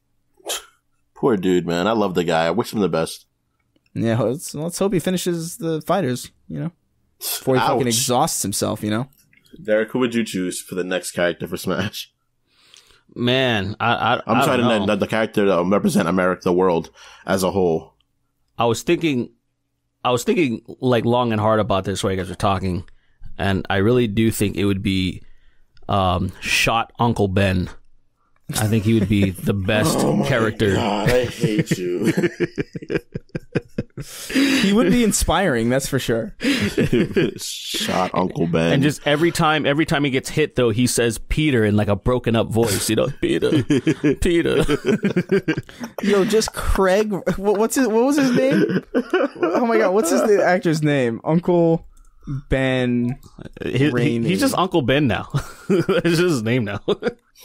Poor dude, man. I love the guy. I wish him the best. Yeah, let's hope he finishes the fighters. You know, before he fucking Ouch. exhausts himself. You know. Derek, who would you choose for the next character for Smash? Man, I'm I trying don't know. to the character to represent America, the world as a whole. I was thinking like long and hard about this while you guys were talking, and I really do think it would be Shot Uncle Ben. I think he would be the best character. God, I hate you. He would be inspiring, that's for sure. Shot Uncle Ben. And just every time he gets hit, though, he says Peter in like a broken up voice. You know, Peter. Yo, just Craig. What was his name? Oh my god, what's the actor's name? Uncle Ben. He's just Uncle Ben now. That's just his name now.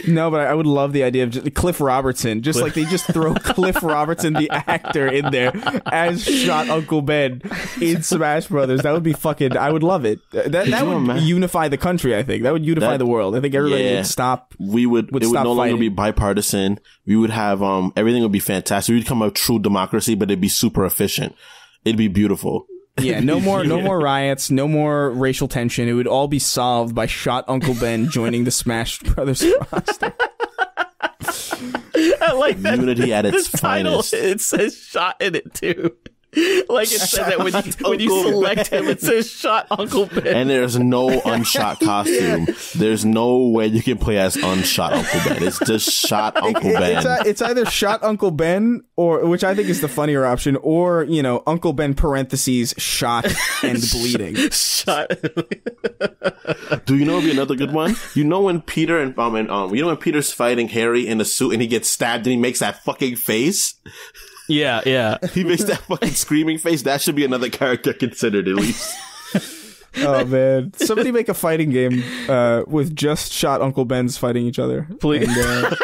No, but I would love the idea of just Cliff Robertson. Just like they just throw Cliff Robertson, the actor, in there as Shot Uncle Ben in Smash Brothers. That would be fucking. I would love it. That would unify the country. I think that would unify the world. I think everybody would stop. It would stop no longer fighting. be bipartisan. We would have everything would be fantastic. We'd become a true democracy, but it'd be super efficient. It'd be beautiful. Yeah, no more riots, no more racial tension. It would all be solved by Shot Uncle Ben joining the Smash Brothers roster. I like that. Unity at its This title, finest. it says Shot in it too. Like it says that when you Uncle select him, it says Shot Uncle Ben. And there's no unshot costume. There's no way you can play as unshot Uncle Ben. It's just shot Uncle Ben. It's either Shot Uncle Ben, or which I think is the funnier option, or Uncle Ben parentheses shot and bleeding. Shot. Do you know what would be another good one? You know when Peter and when Peter's fighting Harry in a suit and he gets stabbed and he makes that fucking face? Yeah. He makes that fucking screaming face. That should be another character considered at least. Oh man! Somebody make a fighting game with just Shot Uncle Ben's fighting each other, Please. And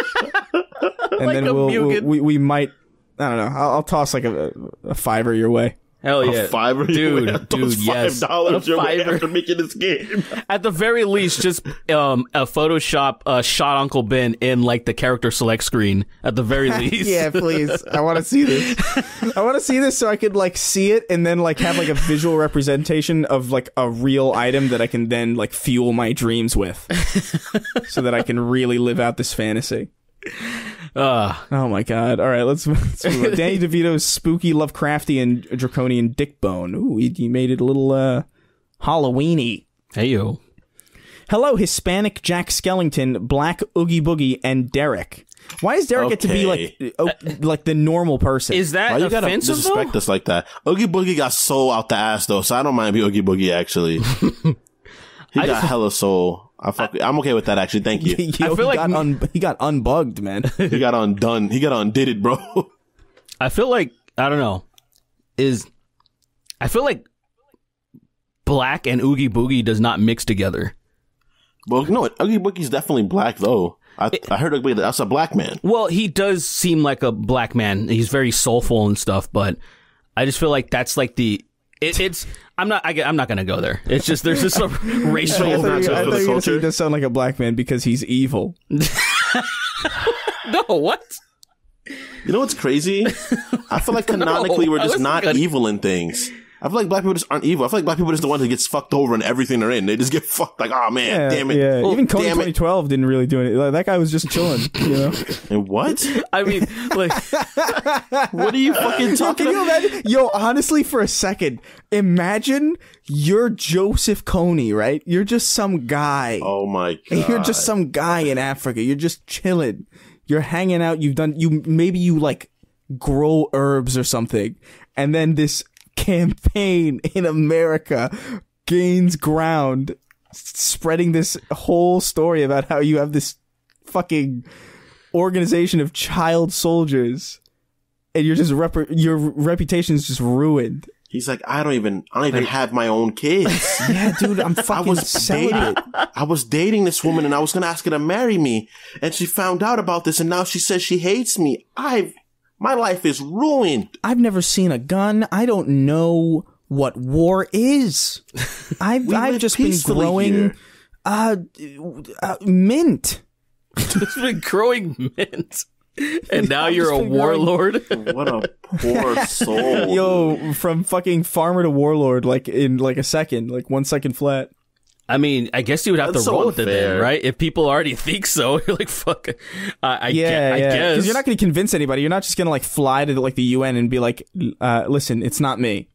Like then a Mugen. we might. I don't know. I'll toss like a $5 your way. Hell yeah. A $5 Dude, yes. $5 your way $5. after making this game. At the very least, just a Photoshop Shot Uncle Ben in like the character select screen. At the very least. Yeah, please. I want to see this. I want to see this so I could like see it and then like have like a visual representation of like a real item that I can then like fuel my dreams with, so that I can really live out this fantasy. Oh my god. All right, let's move on. Danny DeVito's spooky, Lovecraftian, draconian dick bone. Ooh, he made it a little Halloween-y. Hey, yo. Hello, Hispanic Jack Skellington, Black Oogie Boogie, and Derek. Why does Derek get to be like the normal person? Is that Why you gotta offensive, disrespect though? us like that? Oogie Boogie got soul out the ass though, so I don't mind being Oogie Boogie actually. He got hella soul. I'm okay with that actually. Thank you. Yo, I feel he got unbugged, man. He got undone. He got undid it, bro. I feel like, I don't know, I feel like Black and Oogie Boogie does not mix together. Well, no, Oogie Boogie's definitely black though. I heard Oogie Boogie, that's a black man. Well, he does seem like a black man. He's very soulful and stuff, but I just feel like that's like I'm not gonna go there. It's just, there's just some racial I thought overtones. you were gonna say culture. he does sound like a black man because he's evil. No, what? You know what's crazy? I feel like canonically we're just not evil in things. I feel like black people just aren't evil. I feel like black people are just the ones that gets fucked over in everything they're in. They just get fucked like, oh man, damn it. Yeah, Well, even Kony damn it. 2012 didn't really do anything. Like, that guy was just chilling, you know? And what? I mean, like, What are you fucking talking Can you about? imagine? Yo, honestly, for a second, imagine you're Joseph Kony, right? You're just some guy. Oh my god. You're just some guy in Africa. You're just chilling. You're hanging out. Maybe you like grow herbs or something. And then this campaign in America gains ground, spreading this whole story about how you have this fucking organization of child soldiers, and you're just your reputation is just ruined. He's like, I don't even have my own kids. Yeah, dude, I'm fucking celibate. I was dating this woman and I was going to ask her to marry me. And she found out about this and now she says she hates me. My life is ruined. I've never seen a gun. I don't know what war is. I've just been growing mint. It's been growing mint. And now you're a warlord? What a poor soul. Yo, from fucking farmer to warlord, like in like a second, like 1 second flat. I mean, I guess you would have That's to so roll with it unfair. then, right? If people already think so, you're like, fuck. I Yeah, guess. because you're not going to convince anybody. You're not just going to like fly to like the UN and be like, listen, it's not me.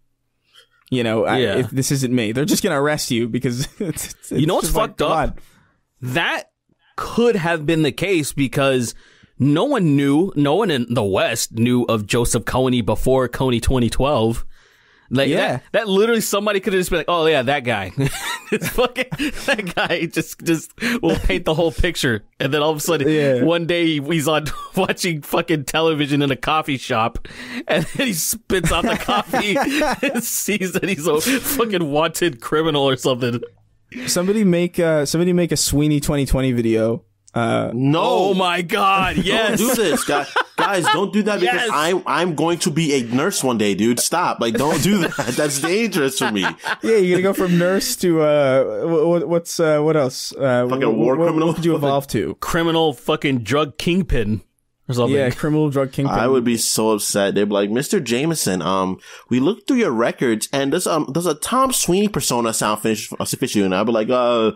You know, if this isn't me. They're just going to arrest you because it's you know what's just like, fucked up? God. That could have been the case because no one in the West knew of Joseph Kony before Kony 2012. Like that literally somebody could have just been like, oh yeah, that guy. It's fucking that guy just will paint the whole picture. And then all of a sudden one day he's on watching fucking television in a coffee shop and then he spits out the coffee and sees that he's a fucking wanted criminal or something. Somebody make a Sweeny 2020 video. No. Oh my God. Yes. Don't do this, guys. Don't do that because I'm going to be a nurse one day, dude. Stop. Like, don't do that. That's dangerous for me. Yeah, you're gonna go from nurse to what else? Fucking war criminal. What could you evolve to? Criminal fucking drug kingpin or something. Yeah, criminal drug kingpin. I would be so upset. They'd be like, Mr. Jameson, we looked through your records and does a Tom Sweeney persona sound official? And I'd be like, no,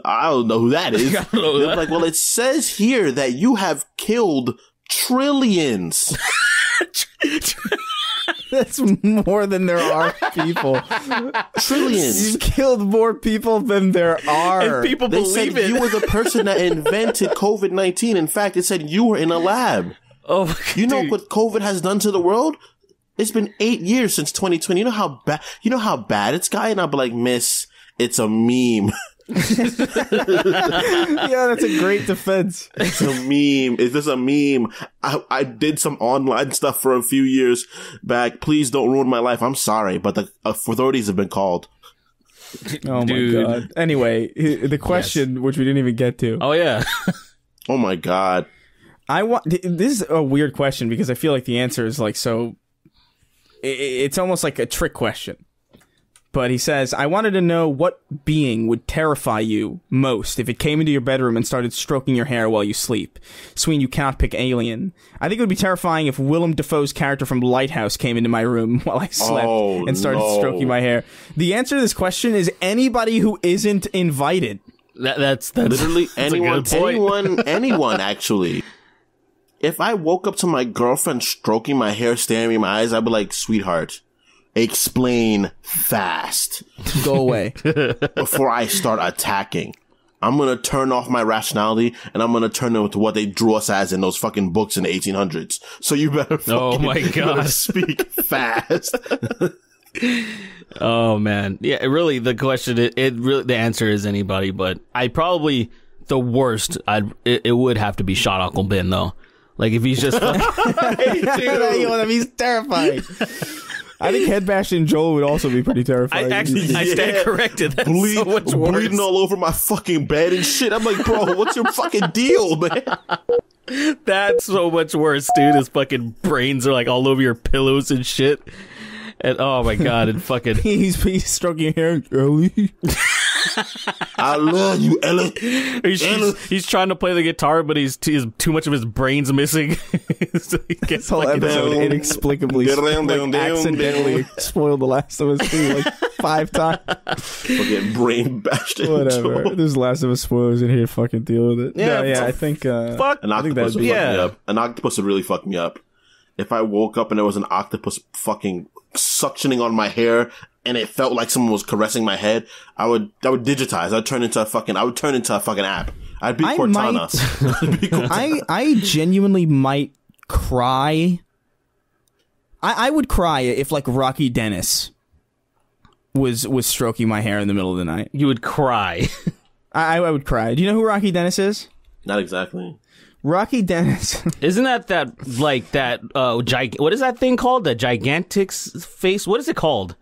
I don't know who that is. They'd be like, well, it says here that you have killed trillions. That's more than there are people. Trillions. You've killed more people than there are. And people They believe said it. you were the person that invented COVID-19. In fact, it said you were in a lab. Oh, You know what COVID has done to the world? It's been 8 years since 2020. You know how bad it's gotten? I'll be like, miss, it's a meme. Yeah, that's a great defense. It's a meme. Is this a meme? I did some online stuff for a few years back. Please don't ruin my life. I'm sorry, but the authorities have been called. Oh Dude. my God. Anyway, the question, which we didn't even get to. Oh yeah. Oh my God. This is a weird question because I feel like the answer is like so. It's almost like a trick question. But he says, I wanted to know what being would terrify you most if it came into your bedroom and started stroking your hair while you sleep. Sween, you cannot pick alien. I think it would be terrifying if Willem Dafoe's character from Lighthouse came into my room while I slept and started stroking my hair. The answer to this question is anybody who isn't invited. That's Literally that's a good point. anyone actually. If I woke up to my girlfriend stroking my hair, staring me in my eyes, I'd be like, sweetheart, explain fast. Go away. Before I start attacking. I'm gonna turn off my rationality and I'm gonna turn it to what they drew us as in those fucking books in the 1800s. So you better Oh my God. speak fast. Oh man. Yeah, really the question it really the answer is anybody, but I probably the worst it would have to be Shot Uncle Ben though. Like if he's just He's terrifying. I think head bashing Joel would also be pretty terrifying. I stand corrected. That's so much worse. Bleeding all over my fucking bed and shit. I'm like, bro, what's your fucking deal, man? That's so much worse, dude. His fucking brains are like all over your pillows and shit. And oh my God, and fucking he's stroking your hair, Ellie. I love you, Ella. he's trying to play the guitar, but he's too much of his brains missing. So he gets This whole fucking episode inexplicably accidentally spoiled The Last of Us 2 like 5 times. Fucking brain bashed into Whatever. Joel. There's Last of Us spoilers in here. Fucking deal with it. Yeah, I think. fuck. An I think octopus that'd would be- fuck me up. An octopus would really fuck me up. If I woke up and there was an octopus fucking suctioning on my hair and it felt like someone was caressing my head, I would digitize. I'd turn into a fucking app. I'd be Cortana. I'd be Cortana. I genuinely might cry. I would cry if like Rocky Dennis was stroking my hair in the middle of the night. You would cry. I would cry. Do you know who Rocky Dennis is? Not exactly. Rocky Dennis. Isn't that what is that thing called? The Gigantic's face? What is it called?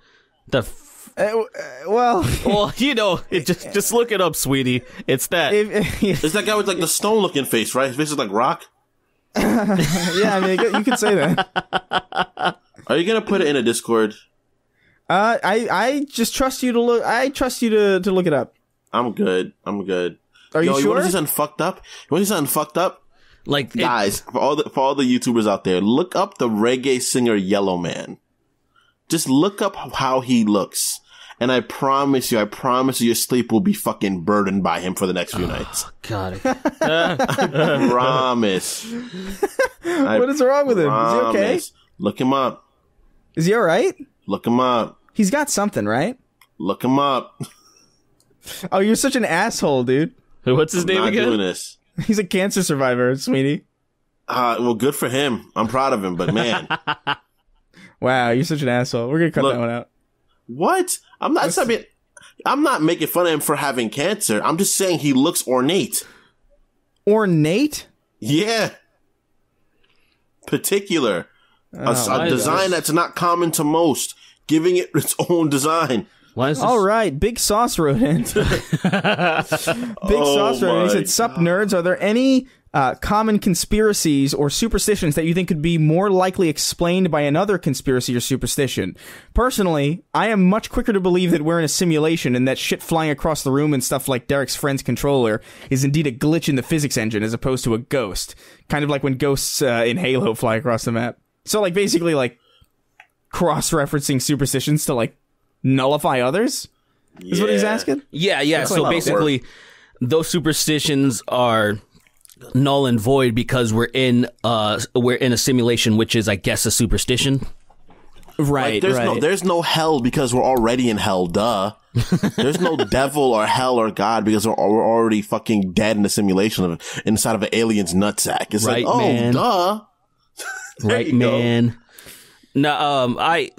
Well, you know, just look it up, sweetie. It's that. It's that guy with like the stone-looking face, right? His face is like rock. Yeah, I mean, you could say that. Are you gonna put it in a Discord? I just trust you to look. I trust you to look it up. I'm good. Are you sure? You want to see something fucked up? Like, guys, for all the YouTubers out there, look up the reggae singer Yellow Man. Just look up how he looks. And I promise you, your sleep will be fucking burdened by him for the next few nights. God. I promise. What is wrong with him? Is he okay? Look him up. Is he all right? Look him up. He's got something, right? Look him up. Oh, you're such an asshole, dude. What's his name again? I'm not doing this. He's a cancer survivor, Sweeny. Well, good for him. I'm proud of him, but man. Wow, you're such an asshole. We're gonna cut that one out. What? I'm not making fun of him for having cancer. I'm just saying he looks ornate. Ornate? Yeah. Particular. A design that's not common to most. Giving it its own design. All right, Big Sauce wrote in. Big Sauce wrote in. He said, "Sup, nerds? Are there any common conspiracies or superstitions that you think could be more likely explained by another conspiracy or superstition? Personally, I am much quicker to believe that we're in a simulation and that shit flying across the room and stuff like Derek's friend's controller is indeed a glitch in the physics engine as opposed to a ghost. Kind of like when ghosts in Halo fly across the map. So, like, basically, like, cross-referencing superstitions to, like, nullify others? Is what he's asking? Yeah. So basically, those superstitions are null and void because we're in a simulation, which is, I guess, a superstition. Right. Like, there's no hell because we're already in hell. Duh. There's no devil or hell or God because we're already fucking dead in a simulation inside of an alien's nutsack. It's right, like, man. Duh. Right, man. No, I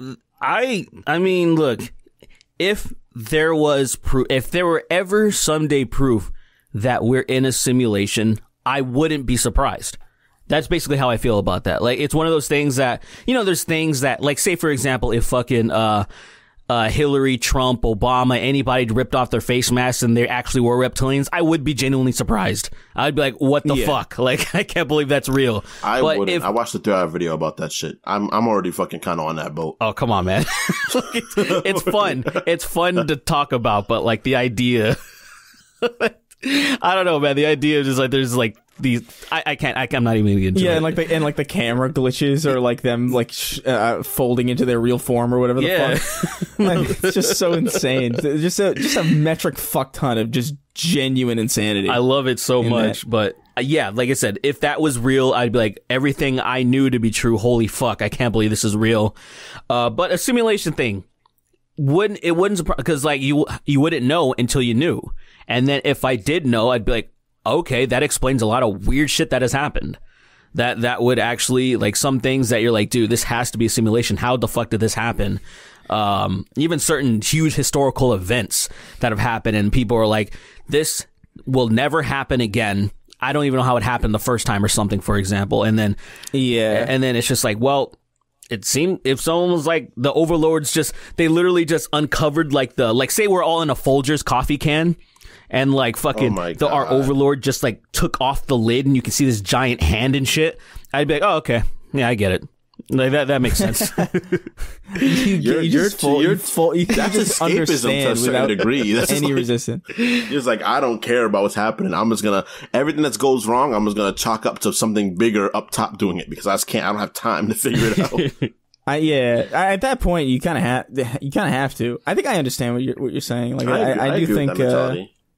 mean, look, if there was proof, if there were ever someday proof that we're in a simulation, I wouldn't be surprised. That's basically how I feel about that. Like, it's one of those things that, you know, there's things that, like, say, for example, if fucking, Hillary, Trump, Obama, anybody ripped off their face masks and they actually were reptilians, I would be genuinely surprised. I'd be like, what the fuck? Like, I can't believe that's real. I wouldn't. I watched the 3-hour video about that shit. I'm already fucking kind of on that boat. Oh, come on, man. It's fun. It's fun to talk about, but like the idea, I don't know, man. The idea is just like, there's like these, I'm not even gonna get into it. Yeah, and like the camera glitches or like them like folding into their real form or whatever the fuck. Like, it's just so insane. Just a metric fuck ton of just genuine insanity. I love it so much, but yeah, like I said, if that was real, I'd be like, everything I knew to be true, holy fuck, I can't believe this is real. But a simulation thing, wouldn't surprise, because like you wouldn't know until you knew. And then if I did know, I'd be like, okay, that explains a lot of weird shit that has happened. That would actually, like, some things that you're like, dude, this has to be a simulation. How the fuck did this happen? Even certain huge historical events that have happened and people are like, this will never happen again. I don't even know how it happened the first time or something, for example. And then, and then it's just like, well, it seemed if someone was like, the overlords they literally just uncovered like say we're all in a Folgers coffee can. And like fucking our overlord just like took off the lid and you can see this giant hand and shit. I'd be like, oh, okay. Yeah, I get it. Like that makes sense. You just escapism to a certain degree. That's any like, resistance. It's like, I don't care about what's happening. I'm just gonna, everything that goes wrong, I'm just gonna chalk up to something bigger up top doing it because I don't have time to figure it out. At that point, you kind of have to. I think I understand what you're saying. Like, I do think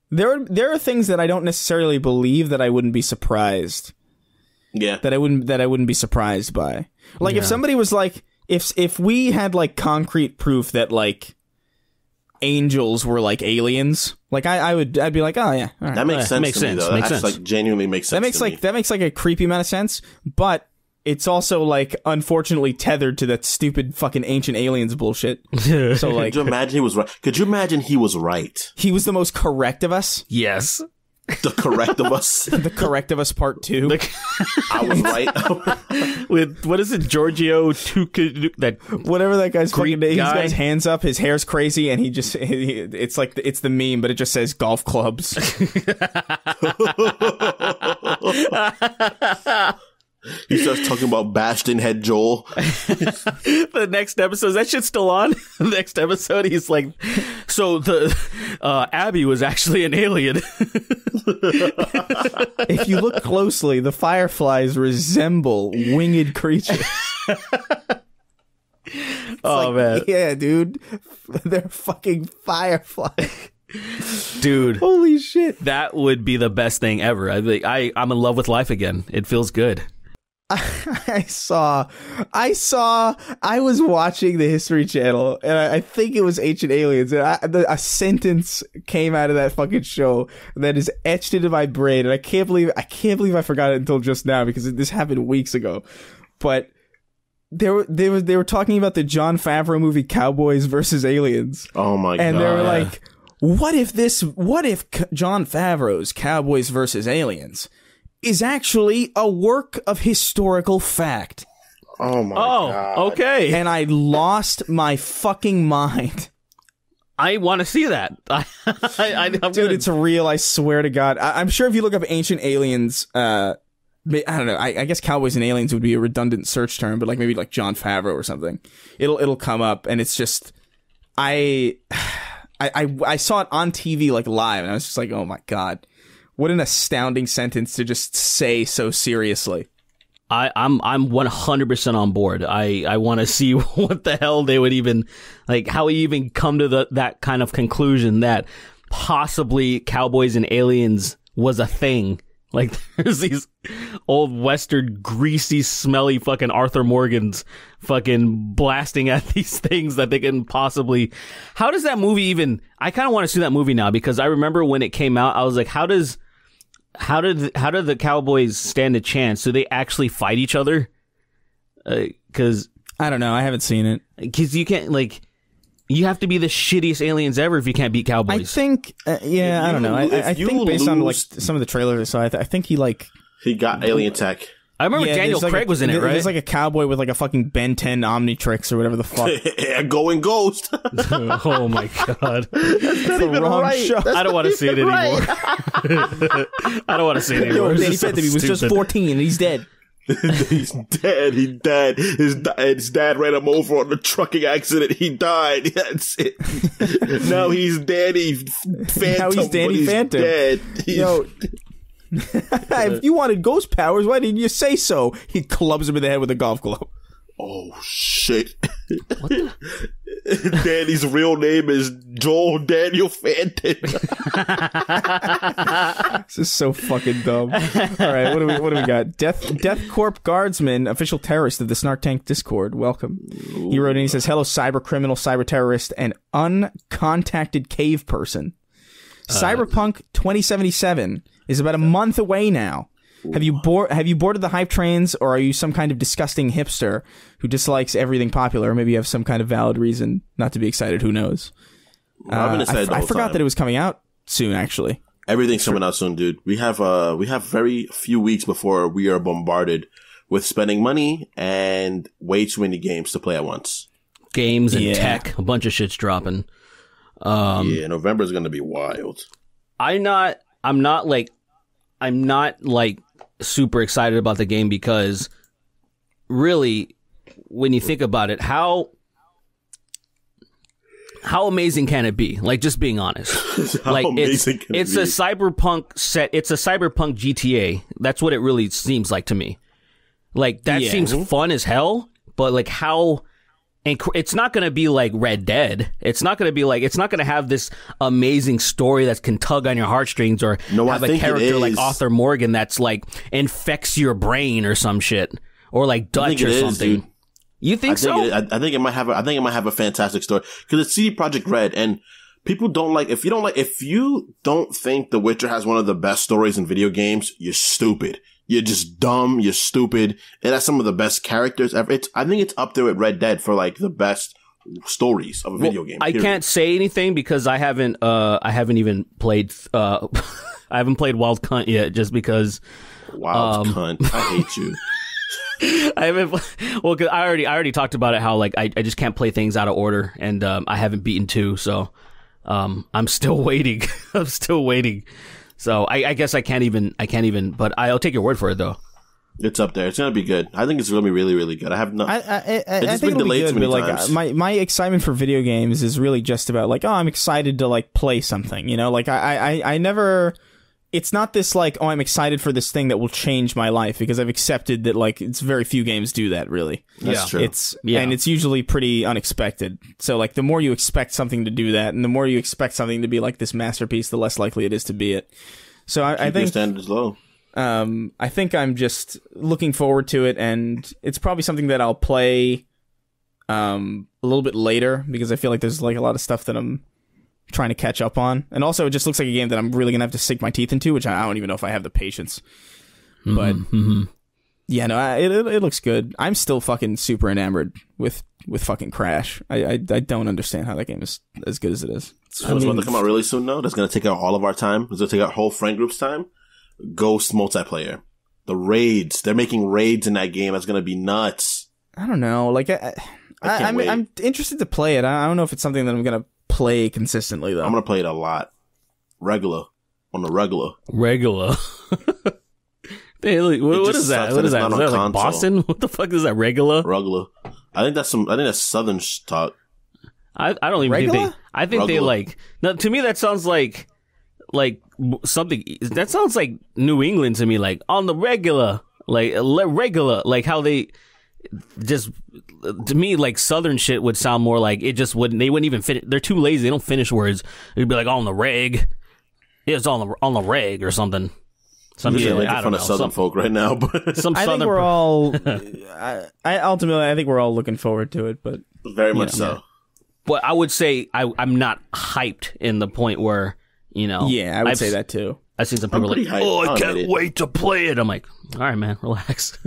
there are things that I don't necessarily believe that I wouldn't be surprised. Yeah, that I wouldn't be surprised by. Like, if somebody was like, if we had like concrete proof that like angels were like aliens, like I'd be like, oh yeah, all right. That makes sense. Makes sense. That like genuinely makes sense. That makes like a creepy amount of sense, but it's also like unfortunately tethered to that stupid fucking ancient aliens bullshit. So like, could you imagine he was right? Could you imagine he was right? He was the most correct of us. Yes. The correct of us. The correct of us part 2. I was right. With, what is it, Giorgio Tuca, that Whatever that guy's Greek fucking name. He's guy. got his hands up, his hair's crazy, and it's like, it's the meme, but it just says golf clubs. He starts talking about Bastion Head Joel. the next episode, is that shit still on? The next episode, he's like, so the Abby was actually an alien. If you look closely, the fireflies resemble winged creatures. Oh, man. Yeah, dude. They're fucking fireflies. Dude. Holy shit. That would be the best thing ever. I'm in love with life again. It feels good. I was watching the History Channel, and I think it was Ancient Aliens, and a sentence came out of that fucking show that is etched into my brain, and I can't believe I forgot it until just now, because this happened weeks ago. But they were talking about the Jon Favreau movie Cowboys versus Aliens. Oh my god. And they were like, what if Jon Favreau's Cowboys versus Aliens is actually a work of historical fact? Oh my god. Okay. And I lost my fucking mind. I want to see that. Dude, it's real, I swear to God. I'm sure if you look up Ancient Aliens, I don't know, I guess Cowboys and Aliens would be a redundant search term, but like maybe like Jon Favreau or something. It'll come up, and it's just, I saw it on TV like live, and I was just like, oh my god, what an astounding sentence to just say so seriously. I'm 100% on board. I want to see what the hell they would even, like, how you even come to that kind of conclusion that possibly Cowboys and Aliens was a thing. Like, there's these old Western, greasy, smelly fucking Arthur Morgans fucking blasting at these things that they can possibly... How does that movie even... I kind of want to see that movie now, because I remember when it came out, I was like, how did the Cowboys stand a chance? Do they actually fight each other? Because... I don't know, I haven't seen it. Because you can't, like... You have to be the shittiest aliens ever if you can't beat Cowboys. I think, I don't know. I think based on like some of the trailers I saw, I think he got alien tech. I remember Daniel Craig was in it, right? There's like a cowboy with like a fucking Ben 10 Omnitrix or whatever the fuck. Yeah, going ghost. Oh my god. That's the wrong right. show. I don't want to see it anymore. I don't want to see it anymore. Yo, Danny Phantom, he was just 14 and he's dead. He's dead. He died. His dad ran him over on the trucking accident. He died. That's it. Now he's Danny Phantom. Now he's Danny Phantom. Dead. Yo, if you wanted ghost powers, why didn't you say so? He clubs him in the head with a golf club. Oh shit! Danny's real name is Joel Daniel Phantom. This is so fucking dumb. All right, what do we got? Death Corp Guardsman, official terrorist of the Snark Tank Discord. Welcome. Ooh. He wrote in. He says, "Hello, cyber criminal, cyber terrorist, and uncontacted cave person. Cyberpunk 2077 is about a month away now. Have you boarded the hype trains, or are you some kind of disgusting hipster who dislikes everything popular? Or maybe you have some kind of valid reason not to be excited. Who knows?" I forgot that it was coming out soon. Actually, everything's coming out soon, dude. We have very few weeks before we are bombarded with spending money and way too many games to play at once. Games and tech, a bunch of shit's dropping. November is going to be wild. I'm not like super excited about the game, because really, when you think about it, how amazing can it be? Like, just being honest. Like, it's a cyberpunk set. It's a cyberpunk GTA. That's what it really seems like to me. Like, that seems fun as hell, but like how... And it's not going to be like Red Dead. It's not going to have this amazing story that can tug on your heartstrings, or have a character like Arthur Morgan that's like infects your brain or some shit, or like Dutch or something. Dude. You think so? I think it might have a fantastic story, because it's CD Projekt Red, and people don't like, if you don't think The Witcher has one of the best stories in video games, you're stupid. You're just dumb. You're stupid. It has some of the best characters ever. I think it's up there with Red Dead for like the best stories of a video game. I can't say anything because I haven't even played. I haven't played Wild Cunt yet, just because. Wild Cunt. I hate you. I haven't. Well, cause I already talked about it. How like I just can't play things out of order, and I haven't beaten 2, so I'm still waiting. I'm still waiting. So I guess I can't even. But I'll take your word for it, though. It's up there. It's gonna be good. I think it's gonna be really, really good. I have no. I think it'll be good, but like my excitement for video games is really just about like, oh, I'm excited to like play something. You know, like I never. It's not this like, oh, I'm excited for this thing that will change my life, because I've accepted that like it's very few games do that really. That's true. And it's usually pretty unexpected. So like the more you expect something to do that, and the more you expect something to be like this masterpiece, the less likely it is to be it. So I think your standards low. I think I'm just looking forward to it, and it's probably something that I'll play a little bit later, because I feel like there's like a lot of stuff that I'm trying to catch up on. And also it just looks like a game that I'm really gonna have to sink my teeth into, which I don't even know if I have the patience. But yeah, no, it looks good. I'm still fucking super enamored with fucking Crash. I don't understand how that game is as good as it is. It's about to come out really soon though. That's gonna take out all of our time. It's gonna take out whole friend group's time. Ghost multiplayer. The raids. They're making raids in that game. That's gonna be nuts. I don't know. Like I'm interested to play it. I don't know if it's something that I'm gonna play consistently though. I'm gonna play it a lot. Regular. On the regular. Hey, what is that? What is that? Is that like Boston? What the fuck is that? Regular. I think that's Southern talk. I don't even regular? think I think regular. They like. No, to me that sounds like something that sounds like New England to me, like on the regular, like regular, like how they just, to me, like Southern shit would sound more like it just wouldn't, they wouldn't even fit. They're too lazy. They don't finish words. It'd be like on the reg. It's on the reg or something. Some shit like, I don't know. Southern folk right now, but I think we're all. Ultimately, I think we're all looking forward to it, but very much so. But I would say I'm not hyped in the point where, you know. Yeah, I would say that too. I've seen some people like, oh, I can't wait to play it. I'm like, all right, man, relax.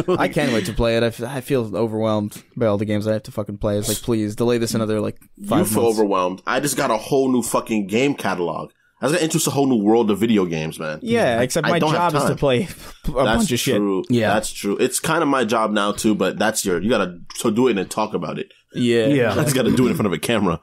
I can't wait to play it. I feel overwhelmed by all the games I have to fucking play. It's like, please delay this another like 5 months. You feel overwhelmed. I just got a whole new fucking game catalog. I was gonna introduce a whole new world of video games, man. Yeah, except my job is to play a bunch of shit. Yeah, that's true. It's kind of my job now too, but that's you gotta do it and talk about it. Yeah. I just gotta do it in front of a camera.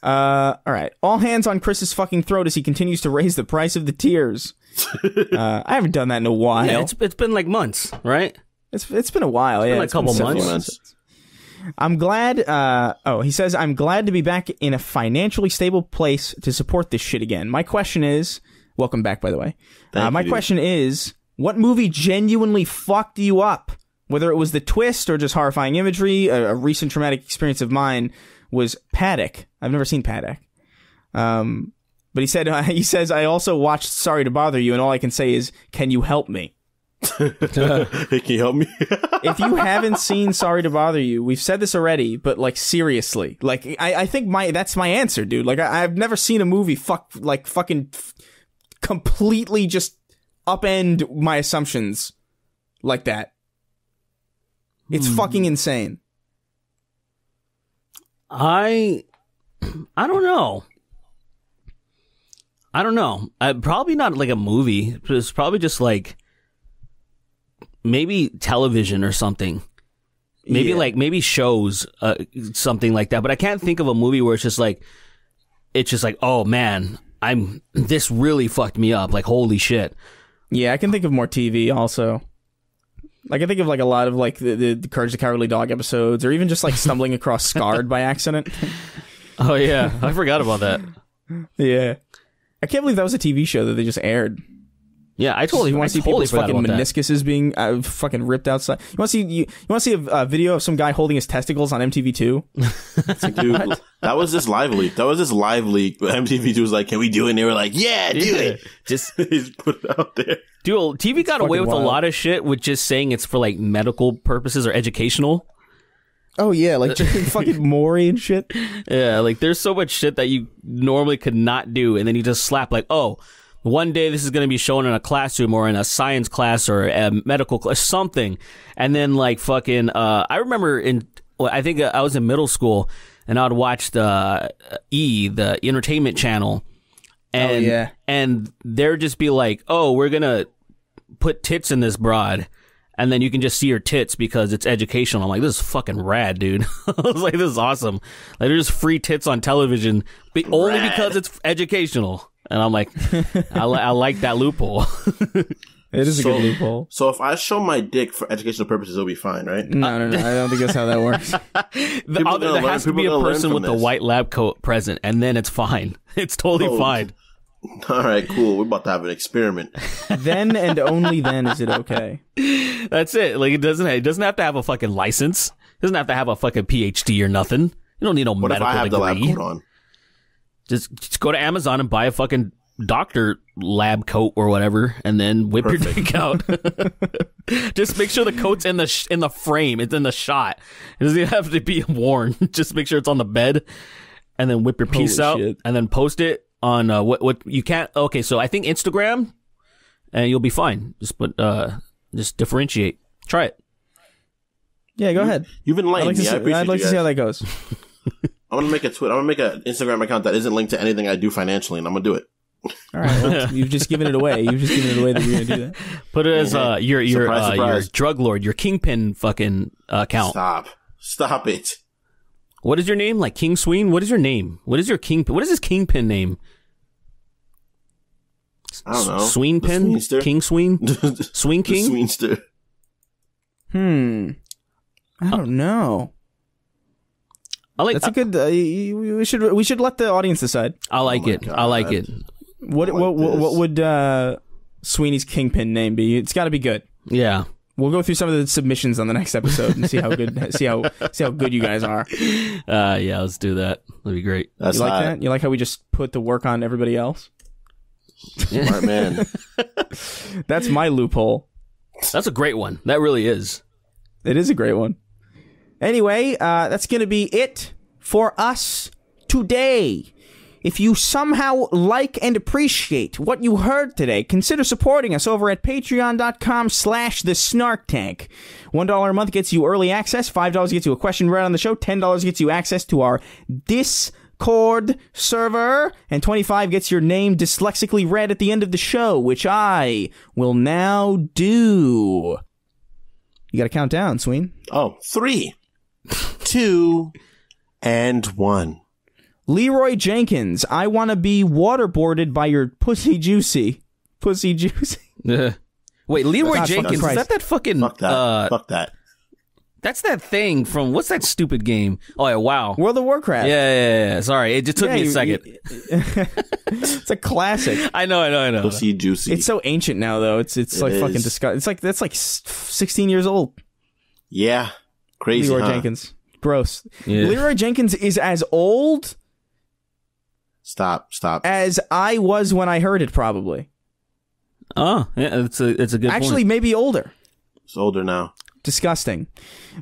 All right. All hands on Chris's fucking throat as he continues to raise the price of the tiers. I haven't done that in a while. Yeah, it's been like months, right? It's been a while. It's been like a couple months. I'm glad. He says, I'm glad to be back in a financially stable place to support this shit again. My question is, welcome back, by the way. My question is, what movie genuinely fucked you up? Whether it was the twist or just horrifying imagery, a recent traumatic experience of mine was Paddock. I've never seen Paddock. But he says, I also watched Sorry to Bother You, and all I can say is, can you help me? Hey, can you help me? If you haven't seen Sorry to Bother You, we've said this already, but like seriously, like I think that's my answer, dude. Like I've never seen a movie fucking completely just upend my assumptions like that. It's fucking insane. I don't know. Probably not like a movie. It's probably just like maybe television or something. Maybe shows, something like that. But I can't think of a movie where it's just like, oh man, this really fucked me up. Like, holy shit. Yeah, I can think of more TV also. Like, I think of like a lot of like the Courage the Cowardly Dog episodes, or even just like stumbling across Scarred by accident. Oh yeah, I forgot about that. Yeah, I can't believe that was a TV show that they just aired. Yeah, I totally want to see people's fucking meniscuses being fucking ripped outside. You want to see a video of some guy holding his testicles on MTV2? Like, dude, that was just lively. MTV2 was like, "Can we do it?" And they were like, "Yeah, do it." Just put it out there. Dude, TV got away with a lot of shit with just saying it's for like medical purposes or educational. Oh yeah, like fucking Maury and shit. Yeah, like there's so much shit that you normally could not do, and then you just slap like, oh, one day this is going to be shown in a classroom or in a science class or a medical class, something. And then like fucking, I remember I think I was in middle school and I'd watch the entertainment channel. And, and there'd just be like, oh, we're going to put tits in this broad. And then you can just see her tits because it's educational. I'm like, this is fucking rad, dude. I was like, this is awesome. Like, there's free tits on television only because it's educational. And I'm like, I like that loophole. It is a good loophole. So if I show my dick for educational purposes, it'll be fine, right? No. I don't think that's how that works. There has to be a person with a white lab coat present, and then it's fine. It's totally fine. All right, cool. We're about to have an experiment. Then and only then is it okay. That's it. Like, it doesn't have to have a fucking license. It doesn't have to have a fucking PhD or nothing. You don't need no medical degree. What if I have the lab coat on? Just go to Amazon and buy a fucking doctor lab coat or whatever, and then whip your dick out. Just make sure the coat's in the frame. It's in the shot. It doesn't have to be worn. Just make sure it's on the bed, and then whip your piece out, and then post it on what you can't. Okay, so I think Instagram, and you'll be fine. Just differentiate. Try it. Yeah, go ahead. You've enlightened me. I'd like to see how that goes. I'm gonna make a Twitter. I'm gonna make an Instagram account that isn't linked to anything I do financially, and I'm gonna do it. All right, well, you've just given it away. You've just given it away that you're gonna do that. Put it as your drug lord, your kingpin fucking account. Stop it. What is your name? Like King Sween? What is your name? What is your kingpin? What is his kingpin name? I don't know. Sweenpin? King Sween? Sween King? Sweenster. I don't know. That's a good. We should let the audience decide. I like it. God. I like it. What would Sweeney's kingpin name be? It's got to be good. Yeah. We'll go through some of the submissions on the next episode and see how good see how good you guys are. Yeah, let's do that. That'd be great. You like that? You like how we just put the work on everybody else? Smart man. That's my loophole. That's a great one. That really is. It is a great one. Anyway, that's going to be it for us today. If you somehow like and appreciate what you heard today, consider supporting us over at patreon.com/thesnarktank. $1 a month gets you early access, $5 gets you a question read on the show, $10 gets you access to our Discord server, and $25 gets your name dyslexically read at the end of the show, which I will now do. You got to count down, Sween. 3, 2, and 1. Leroy Jenkins, I want to be waterboarded by your pussy juicy. Pussy juicy. Wait, Leroy Jenkins, is that fucking... Fuck that. That's that thing from... What's that stupid game? Oh, yeah, WoW. World of Warcraft. Yeah. Sorry, it just took me a second. It's a classic. I know. Pussy juicy. It's so ancient now, though. It's like fucking disgusting. It's like, that's like 16 years old. Yeah. Crazy, Leroy Jenkins. Gross. Yeah. Leroy Jenkins is as old... Stop. As I was when I heard it, probably. Oh, yeah, it's a good Actually, point. maybe older. It's older now. Disgusting.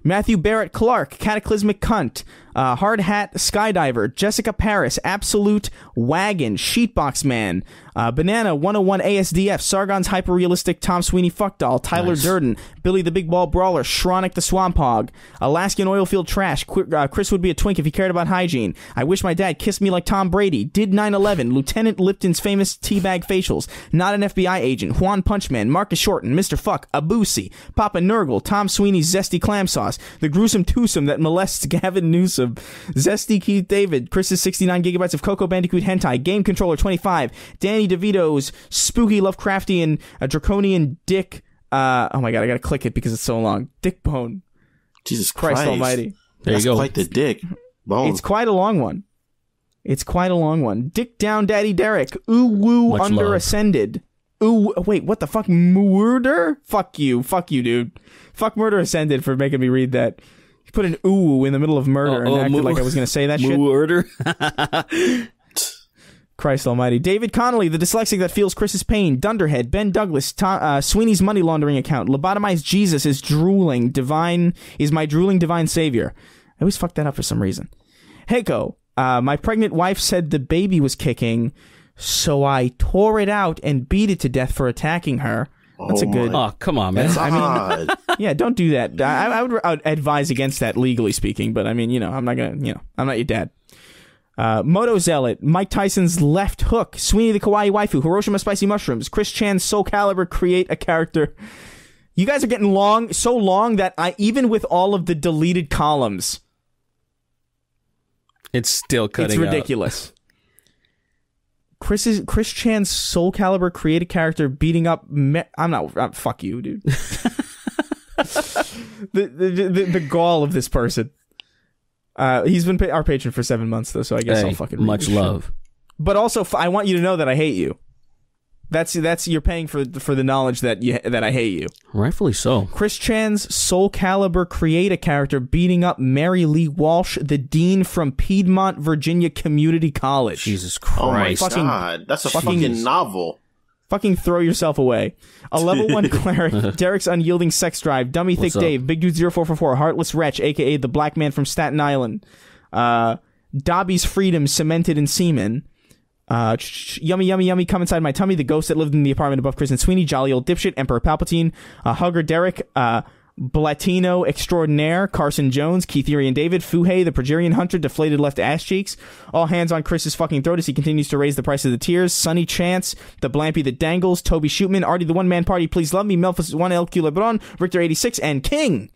Matthew Barrett Clark, Cataclysmic Cunt, Hard Hat Skydiver, Jessica Paris, Absolute Wagon, Sheetbox Man, Banana 101 ASDF, Sargon's Hyper-Realistic Tom Sweeney Fuckdoll, Tyler Durden, Billy the Big Ball Brawler, Shronic the Swamp Hog, Alaskan Oilfield Trash, Chris would be a twink if he cared about hygiene, I Wish My Dad Kissed Me Like Tom Brady, Did 9/11, Lieutenant Lipton's Famous Teabag Facials, Not an FBI Agent, Juan Punchman, Marcus Shorten, Mr. Fuck, Abusi, Papa Nurgle, Tom Sweeney's Zesty Clam Sauce, The Gruesome Twosome That Molests Gavin Newsom, Zesty Keith David, Chris's 69 gigabytes of Coco Bandicoot Hentai, Game Controller 25, Danny DeVito's Spooky Lovecraftian Draconian Dick, oh my god, I gotta click it because it's so long. Dick Bone. Jesus Christ Almighty. There you go. Quite the dick. Bone. It's quite a long one. Dick Down Daddy Derek. Ooh Woo Much Under love. Ascended. Ooh, wait, what the fuck? Murder? Fuck you, dude. Fuck Murder Ascended for making me read that. You put an ooh in the middle of murder and acted like I was going to say that shit. Murder. Christ almighty. David Connolly, the dyslexic that feels Chris's pain. Dunderhead. Ben Douglas. Sweeney's money laundering account. Lobotomized Jesus is my drooling divine savior. I always fuck that up for some reason. Heiko, my pregnant wife said the baby was kicking, So I tore it out and beat it to death for attacking her. That's a good. Oh, come on, man. I mean, yeah, don't do that. I would advise against that, legally speaking. But I mean, I'm not gonna. I'm not your dad. Moto Zealot, Mike Tyson's left hook, Sweeny the Kawaii Waifu, Hiroshima Spicy Mushrooms, Chris Chan's Soul Calibur create a character. You guys are getting so long that even with all of the deleted columns, it's still cutting. It's ridiculous. Out. Chris Chan's Soul Calibur create a character beating up. Fuck you, dude. the gall of this person. He's been our patron for 7 months though, so I guess I'll fucking read much love. But also, I want you to know that I hate you. That's you're paying for the knowledge that I hate you. Rightfully so. Chris Chan's Soul Calibur create a character beating up Mary Lee Walsh, the dean from Piedmont, Virginia Community College. Jesus Christ! Oh my God, that's a fucking novel. Fucking throw yourself away. A level 1 cleric, Derek's unyielding sex drive, Dummy Thick Dave, Big Dude 0444, Heartless Wretch, aka the Black Man from Staten Island, Dobby's Freedom cemented in semen. Yummy, yummy, yummy, come inside my tummy, the ghost that lived in the apartment above Chris and Sweeny, jolly old dipshit, Emperor Palpatine, Hugger Derek, Blatino Extraordinaire, Carson Jones, Keitherian David, Fuhey, the Progerian Hunter, deflated left ass cheeks, all hands on Chris's fucking throat as he continues to raise the price of the tears, Sunny Chance, the Blampy that dangles, Toby Shootman, Artie the One-Man Party, Please Love Me, Memphis 1 LQ LeBron, Richter 86, and King,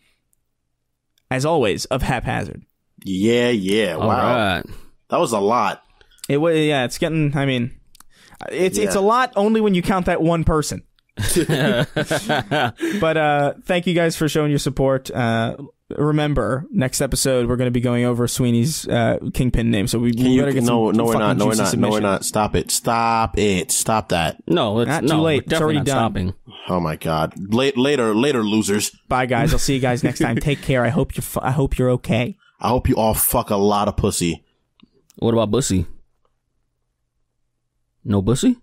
as always, of Haphazard. Yeah, wow. Right. That was a lot. It was, yeah, it's getting, I mean, it's a lot only when you count that one person. But thank you guys for showing your support. Remember, next episode we're going to be going over Sweeney's Kingpin name, so we better get some No, we're not. Stop that. No, it's not too late. It's already done. Stopping. Oh my God. Later, losers. Bye, guys. I'll see you guys next time. Take care. I hope you're okay. I hope you all fuck a lot of pussy. What about Bussy? No Bussy?